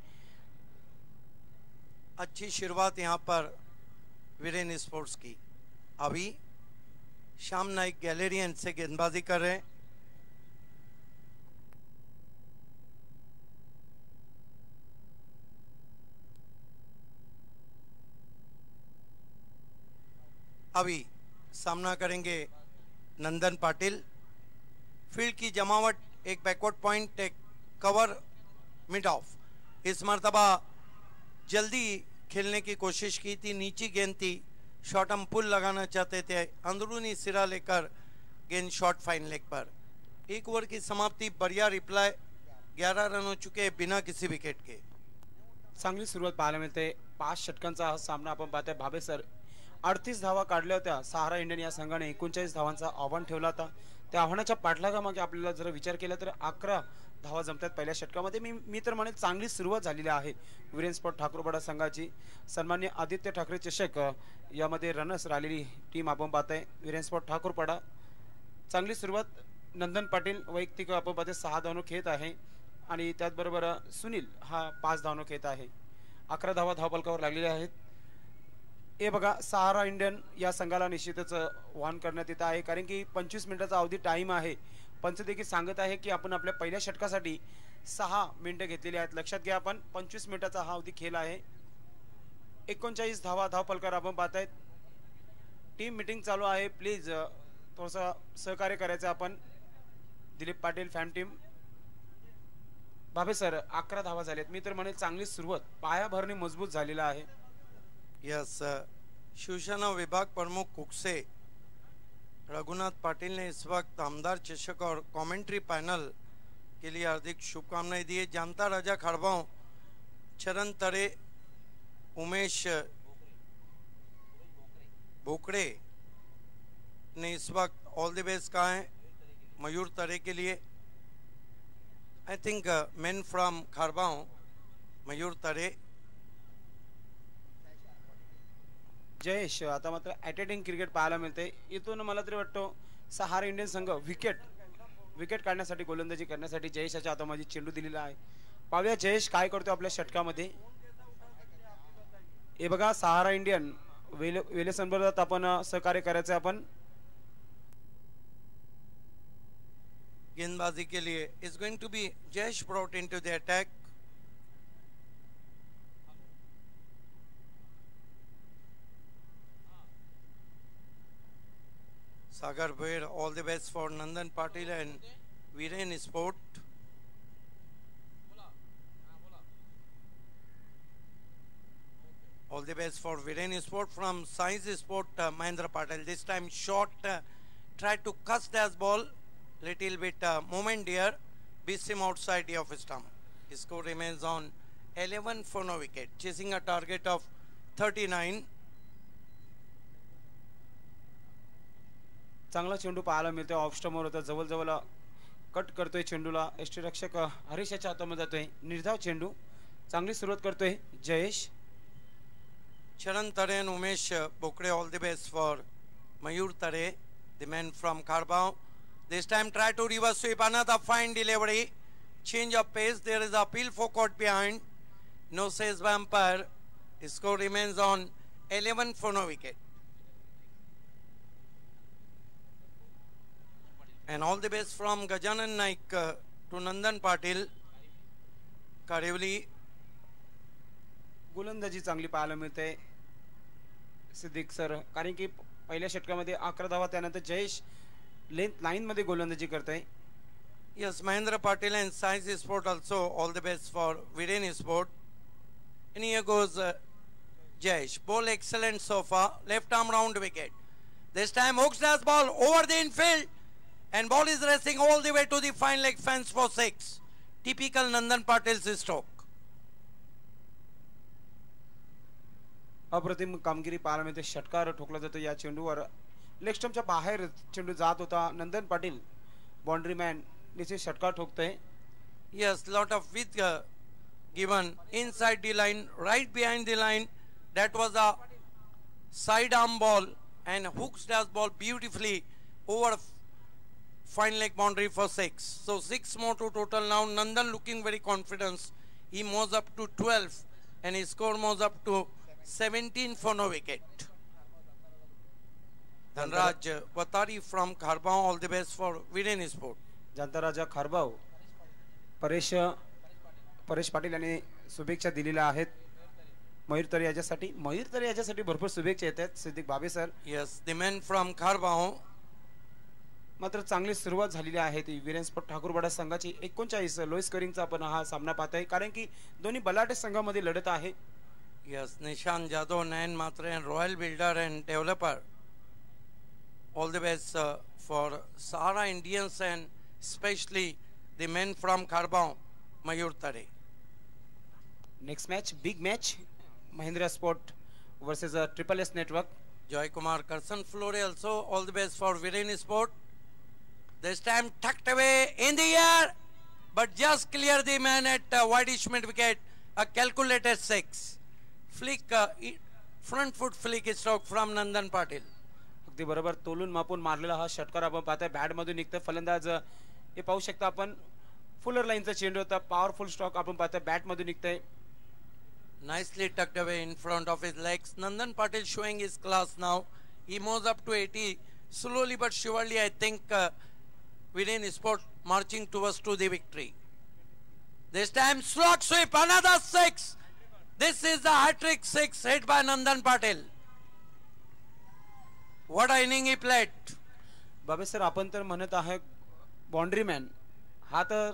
अच्छी शुरुआत यहां पर वीरेन स्पोर्ट्स की. अभी श्याम नाइक गैलेरियन से गेंदबाजी कर रहे हैं. अभी सामना करेंगे नंदन पाटिल. फील्ड की जमावट, एक बैकवर्ड पॉइंट, एक कवर, मिड ऑफ. इस मरतबा जल्दी खेलने की कोशिश की थी, नीची गेंद थी, शॉर्ट हम पुल लगाना चाहते थे, अंदरूनी सिरा लेकर गेंद शॉर्ट फाइन लेग पर. 1 ओवर की समाप्ति, बढ़िया रिप्लाई. 11 रन हो चुके बिना किसी विकेट के. चांगली सुरुवात पाहायला मिळते. 5 षटकांचा हा सामना आपण पाहतोय. भाबे सर 38 धावा काढल्या होत्या. सहारा इंडियन या संघाने 39 धावांचा आव्हान ठेवला होता. त्या आव्हानाच्या पाठलागामागे आपल्याला जर विचार केला तर 11 धावा जमतात पहिल्या षटकामध्ये. मी तर म्हणेन चांगली सुरुवात झालेली आहे वीरेन स्पोर्ट ठाकूरपाडा संघाची. सन्मान्य आदित्य ठाकरे चषक यामध्ये रनर्स राहिलेली टीम आपण पाहताय वीरेन स्पोर्ट ठाकूरपाडा. चांगली सुरुवात. नंदन पाटील वैयक्तिक आपण पाहतोय 6 धावनो खेळत आहे आणि त्याचबरोबर सुनील हा 5 धावनो खेळत आहे. 11 धावा धावफलकावर लागलेल्या आहेत. हे बघा सहारा इंडियन या संघाला निश्चितच वाहन करण्यात येत आहे, कारण की 25 मिनिटाचा अवधी टाइम आहे. पंच देखील सांगत आहे की आपण आपल्या पहिल्या षटकासाठी 6 मिनिटं घेतलेली आहेत. लक्षात घ्या आपण 25 मिनिटाचा हा अवधी खेळ आहे. 39 धावा धावफलकावर आपण पाहतायत. टीम मीटिंग चालू आहे. प्लीज थोडंसं सहकार्य करायचं आपण. Dilip Patil fan team. Bhabe sir 11 धावा झाल्यात. मी तर म्हणेल चांगली सुरुवात, पायाभरणी मजबूत झालेला आहे. यस, शिवसेना विभाग प्रमुख कुकसे रघुनाथ पाटिल ने इस वक्त आमदार चषक और कमेंट्री पैनल के लिए हार्दिक शुभकामनाएं दी है. जानता राजा खड़बाव, चरण तरे, उमेश भोकड़े ने इस वक्त ऑल द बेस्ट कहा है मयूर तरे के लिए. I think man from Kharbav Mayur Tare. Jayesh आता मात्र अटॅकिंग क्रिकेट पाहायला मिळते. इथून मला तरी वाटतं सहारा इंडियन संघ विकेट विकेट काढण्यासाठी गोलंदाजी करण्यासाठी जयेशाच्या हातामध्ये चेंडू दिलेला आहे. पाहूया जयेश काय करतो आपल्या षटकामध्ये. हे बघा सहारा इंडियन वेलेसनबरोबर आपण सहकार्य करायचं आपण. गेंदबाजी के लिए is going to be Jayesh brought into the attack. Sagar Bhair, all the best for Nandan Patil and Viren Sport. All the best for Viren Sport from Science Sport, Mahendra Patil. This time short, tried to cuss the ball, little bit moment here, beats him outside the off stump. His score remains on 11 for no wicket, chasing a target of 39. चांगला चेंडू पाहायला मिळतोय. Of स्टंपवर होता, जवळ cut करतोय चेंडूला. यष्टीरक्षक हरीश याच्या हातामध्ये जातोय. निर्धाव चेंडू. चांगली सुरुवात करतोय Jayesh. Charan Tare and Umesh Bokre, all the best for Mayur Tare, the man from Kharbao. This time try to reverse sweep, another fine delivery, change of pace. There is appeal for caught behind. No says by umpire. His score remains on 11 for no wicket. And all the best from Gajanan Naik to Nandan Patil. Karivli. गोलंदाजी चांगली पाहायला मिळते Siddique sir, कारण की पहिल्या षटकामध्ये 11 धावा. त्यानंतर Jayesh length line मध्ये गोलंदाजी करतोय. Yes, Mahendra Patil and Science Sport also, all the best for Viren Sport. And here goes Jayesh. Ball excellent so far. Left arm round wicket. This time hooks that ball over the infield. And ball is racing all the way to the fine leg fence for 6. Typical Nandan Patil's stroke. अप्रतिम कामगिरी पाहायला मिळते. षटकार ठोकला जातो या चेंडूवर. Leg स्टंपच्या बाहेर चेंडू जात होता. नंदन पाटील बाउंड्री मॅन निश्चित षटकार ठोकतोय. Yes, lot of width given inside the line, right behind the line. That was a side arm ball and hooks that ball beautifully over fine leg boundary for 6. So 6 more to total now. Nandan looking very confident. He moves up to 12 and his score moves up to 17 for no wicket. Dhanraj Watari from Kharbao, all the best for Viren Sport. जनता राजा खारबाव परेश पाटील यांनी शुभेच्छा दिलेल्या आहेत मयूर तरे याच्यासाठी भरपूर शुभेच्छा येतात सिद्दीक बाबे sir. Yes, the man from Kharbao. मात्र चांगली सुरुवात झालेली आहे ती विरेन स्पोर्ट ठाकूरवाडा संघाची. 39 लो स्कोरिंगचा आपण हा सामना पाहतोय, कारण की दोन्ही बलाढ्य संघामध्ये लढत आहे. Yes, Nishan Jadhav, Nayan Matre and Royal Builder and Developer. All the best for Sahara Indians and especially the men from Kharbao, Mayur Tare. Next match, big match, Mahindra Sport versus Triple S Network. Joy Kumar Karsan Flore also, all the best for Viren Sport. This time tucked away in the air, but just clear the man at wideish mid wicket. A calculated 6. Flick, front foot flick stroke from Nandan Patil. अगदी बरोबर तोलून मापून मारलेला हा षटकार आपण पाहताय. Bat मधून निघतोय फलंदाज. हे पाहू शकता आपण, फुलर लाईनचा चेंडू होता. पॉवरफुल स्ट्रोक आपण पाहताय, बॅट मधून निघतोय. Nicely tucked away in front of his legs. Nandan Patil showing his class now. He moves up to 80. Slowly but surely, I think Viren Sport marching towards to the victory. This time slot sweep, another 6. This is the hat-trick 6 hit by Nandan Patil. What an inning he played. बाबे sir, आपण तर म्हणत आहे boundary man, हा तर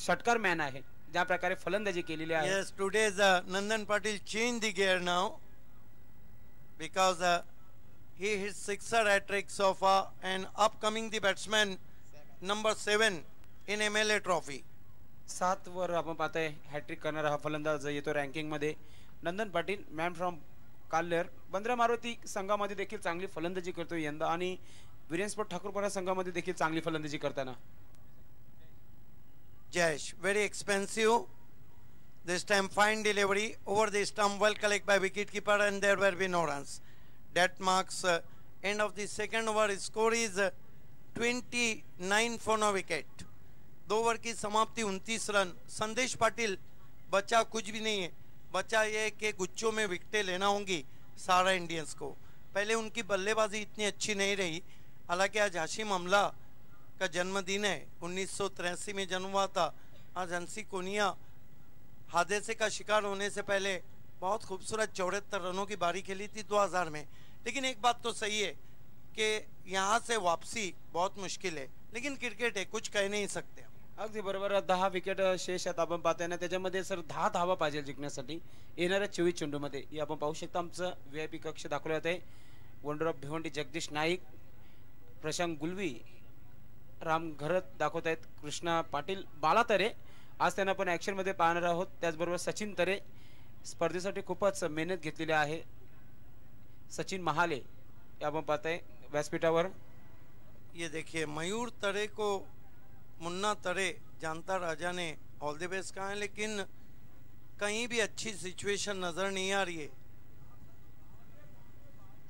षटकार man आहे, ज्या प्रकारे फलंदाजी केलेली आहे. Yes, today's Nandan Patil changed the gear now because he hit sixer hat-trick so far and upcoming the batsman number 7 in MLA trophy. 7 वर आपण पाहताय हॅट्रिक करणारा हा फलंदाज येतो रँकिंग मध्ये. नंदन पाटील मॅन फ्रॉम काल्लेर बंद्रा मारुती संघामध्ये देखील चांगली फलंदाजी करतो यंदा, आणि विरेन स्पोर्ट ठाकूरपाडा संघामध्ये देखील चांगली फलंदाजी करताना. Jayesh, very expensive. This time fine delivery over the stump, well collected by wicketkeeper, and there will be no runs. That marks end of the second over. Score is 29 for no wicket. 2 over की समाप्ति 29 run. संदेश पाटिल बचा कुछ भी नहीं है, बचा ये कि गुच्छों में विकेटें लेना होंगी सारा इंडियंस को। पहले उनकी बल्लेबाजी इतनी अच्छी नहीं रही, हालांकि आज हाशिम अमला का जन्मदिन है। 1983 में जन्म हुआ था। आज हंसी कोनिया हादसे का शिकार होने से पहले बहुत खूबसूरत 74 रनों की बारी खेली थी 2000 में। लेकिन एक बात तो सही है कि यहाँ से वापसी बहुत मुश्किल है, लेकिन क्रिकेट है, कुछ कह नहीं सकते। अगदी बरोबर, 10 विकेट शेष आहेत आपण पाहताय ना, त्याच्यामध्ये सर 10 धावा पाहिजे जिंकण्यासाठी येणाऱ्या 24 चेंडूमध्ये। हे आपण पाहू शकता, आमचं VIP कक्ष दाखवलं जात आहे। वंडर ऑफ भिवंडी जगदीश नाईक, प्रशांत गुलवी, राम घरत दाखवत आहेत, कृष्णा पाटील, बाला तरे आज त्यांना आपण ॲक्शन मध्ये पाहणार आहोत। त्याचबरोबर सचिन तरे स्पर्धेसाठी खूपच मेहनत घेतलेली आहे। सचिन महाले हे आपण पाहताय व्यासपीठावर। ये देखिए मयूर तरे को मुन्ना तरे जानता राजा ने ऑल द बेस्ट कहा है, लेकिन कहीं भी अच्छी सिचुएशन नजर नहीं आ रही है।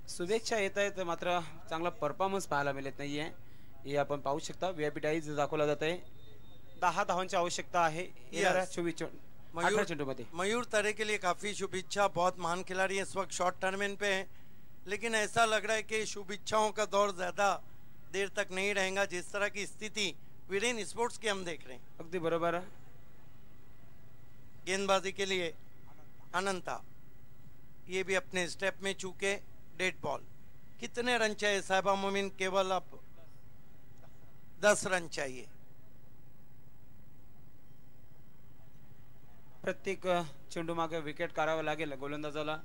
शुभेच्छा येत आहेत, मात्र चांगला परफॉर्मन्स पाहायला मिळत नाहीये। हे आपण पाहू शकता, VIP डाईज दाखवला जात आहे। 10 धावांची आवश्यकता आहे येणाऱ्या 18 चेंडूमध्ये। मयूर तरे के लिए काफी शुभेच्छा, बहुत महान खिलाड़ी है, इस वक्त शॉर्ट टर्मिन पे है, लेकिन ऐसा लग रहा है कि शुभेच्छाओं का दौर ज्यादा देर तक नहीं रहेगा, जिस तरह की स्थिति वीरेन स्पोर्ट्स की हम देख रहे हैं। अगदी बरोबर। गेंदबाजी के लिए अनंता, ये भी अपने स्टेप में चूके, डेड बॉल। कितने रन चाहिए साहिबा मोमिन? केवल अब 10 रन चाहिए। प्रत्येक चेंडू मागे विकेट काढावं लागेल गोलंदाजाला।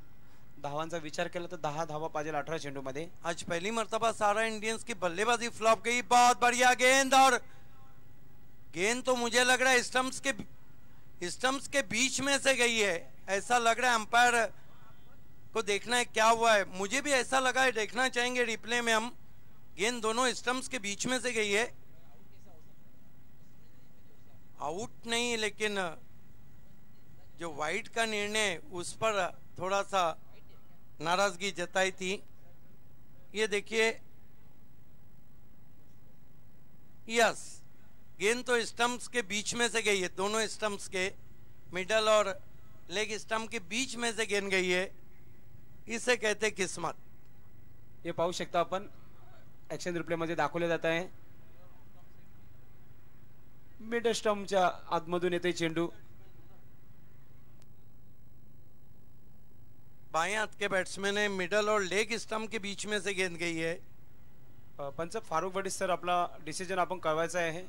धावांचा विचार केला तर 10 धावा पाहिजे 18 चेंडू मध्ये। आज पहली मर्तबा सारा इंडियंस की बल्लेबाजी फ्लॉप गई। बहुत बढ़िया गेंद, और गेंद तो मुझे लग रहा है स्टंप्स के बीच में से गई है। ऐसा लग रहा है, अंपायर को देखना है क्या हुआ है। मुझे भी ऐसा लगा है, देखना चाहेंगे रिप्ले में हम। गेंद दोनों स्टंप्स के बीच में से गई है, आउट नहीं, लेकिन जो वाइड का निर्णय उस पर थोड़ा सा नाराजगी जताई थी। ये देखिए, यस, गेंद तो स्टंप्स के बीच में से गई है, दोनों स्टंप्स के मिडल और लेग स्टंप के बीच में से गेंद गई है। इसे कहते किस्मत। हे पाहू शकता आपण, ऍक्शन रिप्ले मध्ये दाखवले जात आहे। मिड स्टंपच्या आतमधून येते चेंडू। बाएं हाथ के बैट्समैन है, मिडल और लेग स्टंप के बीच में से गेंद गई है। पंच फारुक वडील सर, आपला डिसिजन आपण कळवायचा आहे।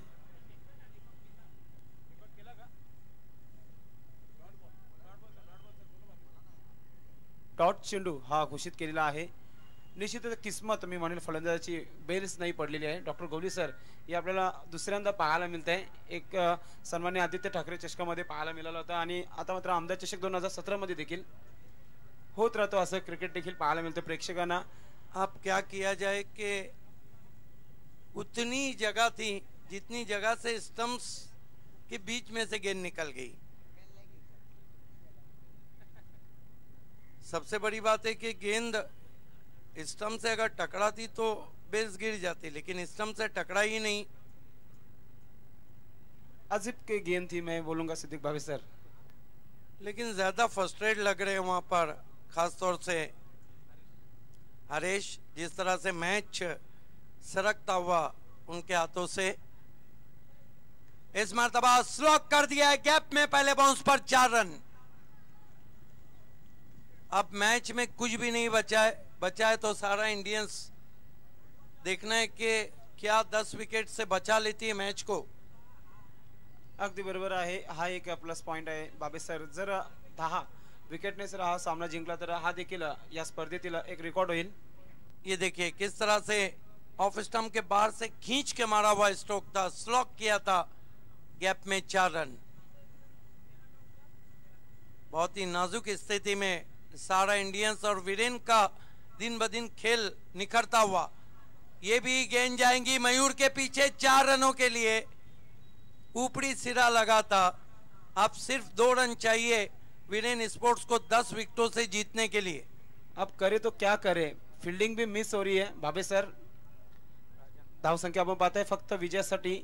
डॉट चेंडू हा घोषित केलेला आहे। निश्चितच किस्मत मी म्हणेल फलंदाजाची बेल्स नाही पडलेली आहे। डॉक्टर गवली सर, हे आपल्याला दुसऱ्यांदा पाहायला मिळत आहे। एक सन्माननीय आदित्य ठाकरे चषकामध्ये पाहायला मिळाला होता, आणि आता मात्र आमदार चषक 2017 मध्ये देखील होत राहतो असं क्रिकेट देखील पाहायला मिळतं प्रेक्षकांना। अब क्या किया जाए कि उतनी जगह थी जितनी जगह से स्टंप्स के बीच में से गेंद निकल गई। सबसे बड़ी बात है कि गेंद स्टंप से अगर टकराती तो बेस गिर जाती, लेकिन स्टंप से टकरा ही नहीं। अजीब की गेंद थी, मैं बोलूंगा सिद्दीक भाभी सर, लेकिन ज्यादा फ्रस्ट्रेट लग रहे हैं वहां पर, खासतौर से हरेश, जिस तरह से मैच सरकता हुआ उनके हाथों से। इस मर्तबा स्लॉक कर दिया है गैप में, पहले बाउंस पर 4 रन। अब मैच में कुछ भी नहीं बचा है तो सारा इंडियंस देखना है कि क्या 10 विकेट से बचा लेती है मैच को। अगदी बरोबर आहे, हा एक प्लस पॉइंट आहे बाबे सर। जर 10 विकेटने जर हा सामना जिंकला तर हा देखील या स्पर्धेतील एक रेकॉर्ड होईल। ये देखिए किस तरह से ऑफ स्टंप के बाहर से खींच के मारा हुआ स्ट्रोक था, स्लॉक किया था, गैप में 4 रन। बहुत ही नाजुक स्थिति में सारा इंडियंस और वीरेन का दिन ब दिन खेल निखरता हुआ। ये भी गेंद जाएंगी मयूर के पीछे 4 रनों के लिए। ऊपरी सिरा लगा था, अब सिर्फ 2 रन चाहिए वीरेन स्पोर्ट्स को 10 विकेटों से जीतने के लिए। अब करे तो क्या करे, फील्डिंग भी मिस हो रही है भाभी सर। धावसंख्या आपण पाहताय फक्त विजयासाठी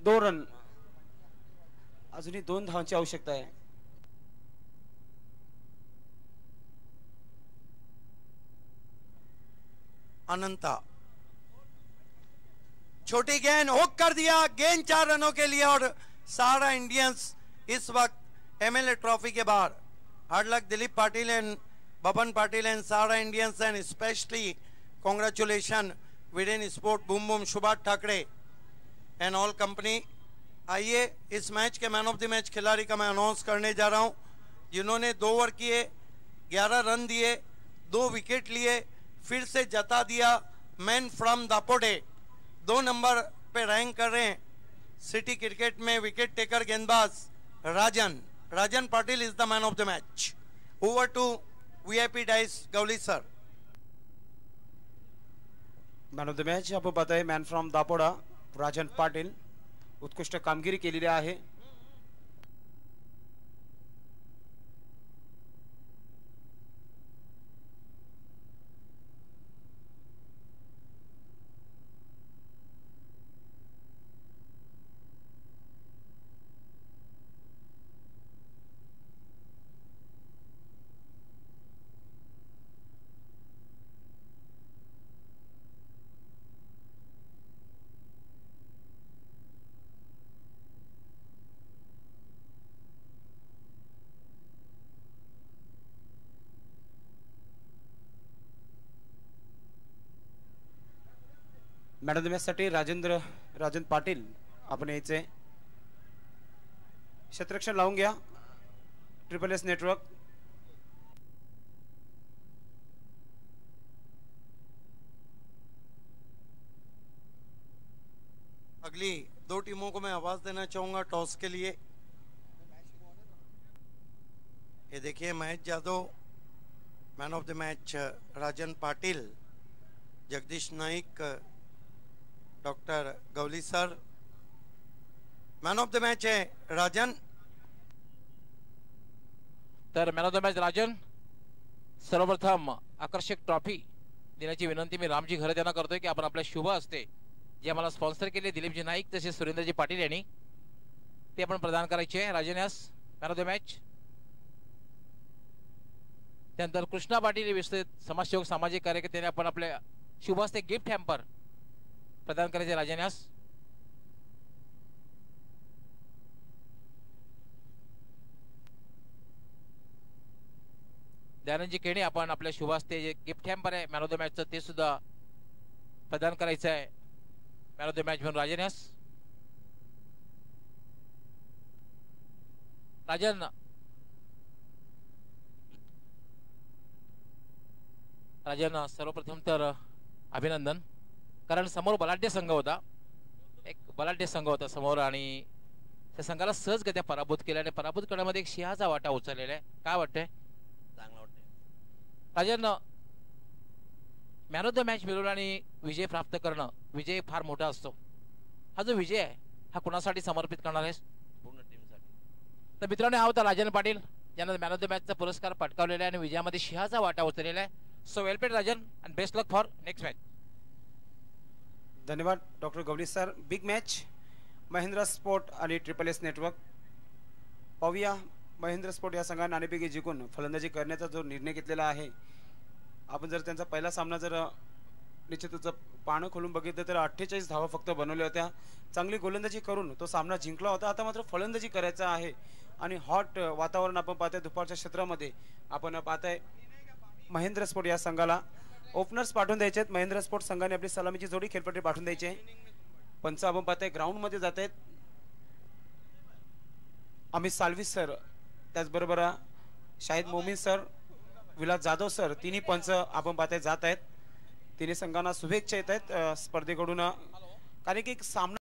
2 रन, अजूनही 2 धावांची आवश्यकता आहे. अनंता छोटी गेंद हुक कर दिया, गेंद 4 रनों के लिए और सहारा इंडियंस इस वक्त एमएलए ट्रॉफी के बाहर. Hard luck Dilip Patil and Baban Patil and Sahara Indians and specially congratulation Viden sport boom boom Subhash Thackeray and all company. आइए इस मैच के मैन ऑफ द मैच खिलाड़ी का मैं अनाउंस करने जा रहा हूं, जिन्होंने 2 ओवर किए, 11 रन दिए, 2 विकेट लिए, फिर से जता दिया. मैन फ्रॉम दापोडे 2 नंबर पे रैंक कर रहे हैं सिटी क्रिकेट में विकेट टेकर गेंदबाज Rajan Patil is the man of the match. Over to VIP dais Gawali sir. Man of the match आपण पाहताय मॅन फ्रॉम दापोडा राजन पाटील. उत्कृष्ट कामगिरी केलेली आहे. मॅन ऑफ द मॅच साठी राजन पाटील आपण यायचे. क्षेत्ररक्षण लावून घ्या. Triple S network. अगली 2 टीमों को मैं आवाज देना चाहूंगा टॉस के लिए. ये देखिए Mahesh Yadav man of the match, Rajan Patil, Jagdish Naik, doctor Gawali sir. Man of the match है राजन. तर man of the match Rajan. सर्वप्रथम आकर्षक ट्रॉफी देण्याची विनंती मी रामजी घरत यांना करतोय की आपण आपल्या शुभ हस्ते जे आम्हाला स्पॉन्सर केले दिलीपजी नाईक तसेच सुरेंद्रजी पाटील यांनी ते आपण प्रदान करायचे आहे. राजन यास मॅन ऑफ द मॅच. त्यानंतर कृष्णा पाटील विस्तृत समाजसेवक सामाजिक कार्यकर्त्याने आपण आपल्या शुभ हस्ते गिफ्ट हॅम्पर प्रदान करायचे राजन यास. दयानंदजी केणे आपण आपल्या शुभ हस्ते जे गिफ्ट हॅम्पर आहे मॅन ऑफ द मॅचचं ते सुद्धा प्रदान करायचं आहे मॅन ऑफ द मॅच म्हणून राजन यास. राजन सर्वप्रथम तर अभिनंदन, कारण समोर बलाढ्य संघ होता, एक बलाढ्य संघ होता समोर आणि त्या संघाला सहजगत्या पराभूत केल्या आणि पराभूत करण्यामध्ये एक सिंहाचा वाटा उचललेला आहे. काय वाटतंय? चांगला वाटतंय Rajan. Man of the match मिळवणं आणि विजय प्राप्त करणं, विजय फार मोठा असतो. हा जो विजय आहे हा कुणासाठी समर्पित करणार आहेस? पूर्ण टीमसाठी. तर मित्रांनो हा होता राजन पाटील ज्यांना मॅन ऑफ द मॅचचा पुरस्कार पटकावलेला आहे आणि विजयामध्ये सिंहाचा वाटा उचललेला आहे. So well played Rajan and best luck for next match. धन्यवाद doctor Gawali sir. Big match Mahindra sport आणि ट्रिपल एस नेटवर्क. पाहूया महिंद्रा स्पोर्ट या संघाने नाणेफेकी जिंकून फलंदाजी करण्याचा जो निर्णय घेतलेला आहे. आपण जर त्यांचा पहिला सामना जर निश्चितच पानं खोलून बघितलं तर 48 धावा फक्त बनवल्या होत्या. चांगली गोलंदाजी करून तो सामना जिंकला होता. आता मात्र फलंदाजी करायचा आहे आणि हॉट वातावरण आपण पाहतोय दुपारच्या क्षेत्रामध्ये. आपण पाहताय महिंद्रा स्पोर्ट या संघाला ओपनर्स पाठवून द्यायचे आहेत. महिंद्रा स्पोर्ट संघाने आपली सलामीची जोडी खेळपट्टी पाठवून द्यायची आहे. पंच आपण पाहताय ग्राउंड मध्ये जात आहेत. अमित सालवी सर, त्याचबरोबर शाहिद मोमीन सर, विलास जाधव सर, तिन्ही पंच आपण पाहताय जात आहेत. तिन्ही संघांना शुभेच्छा येत आहेत स्पर्धेकडून, कारण की एक सामना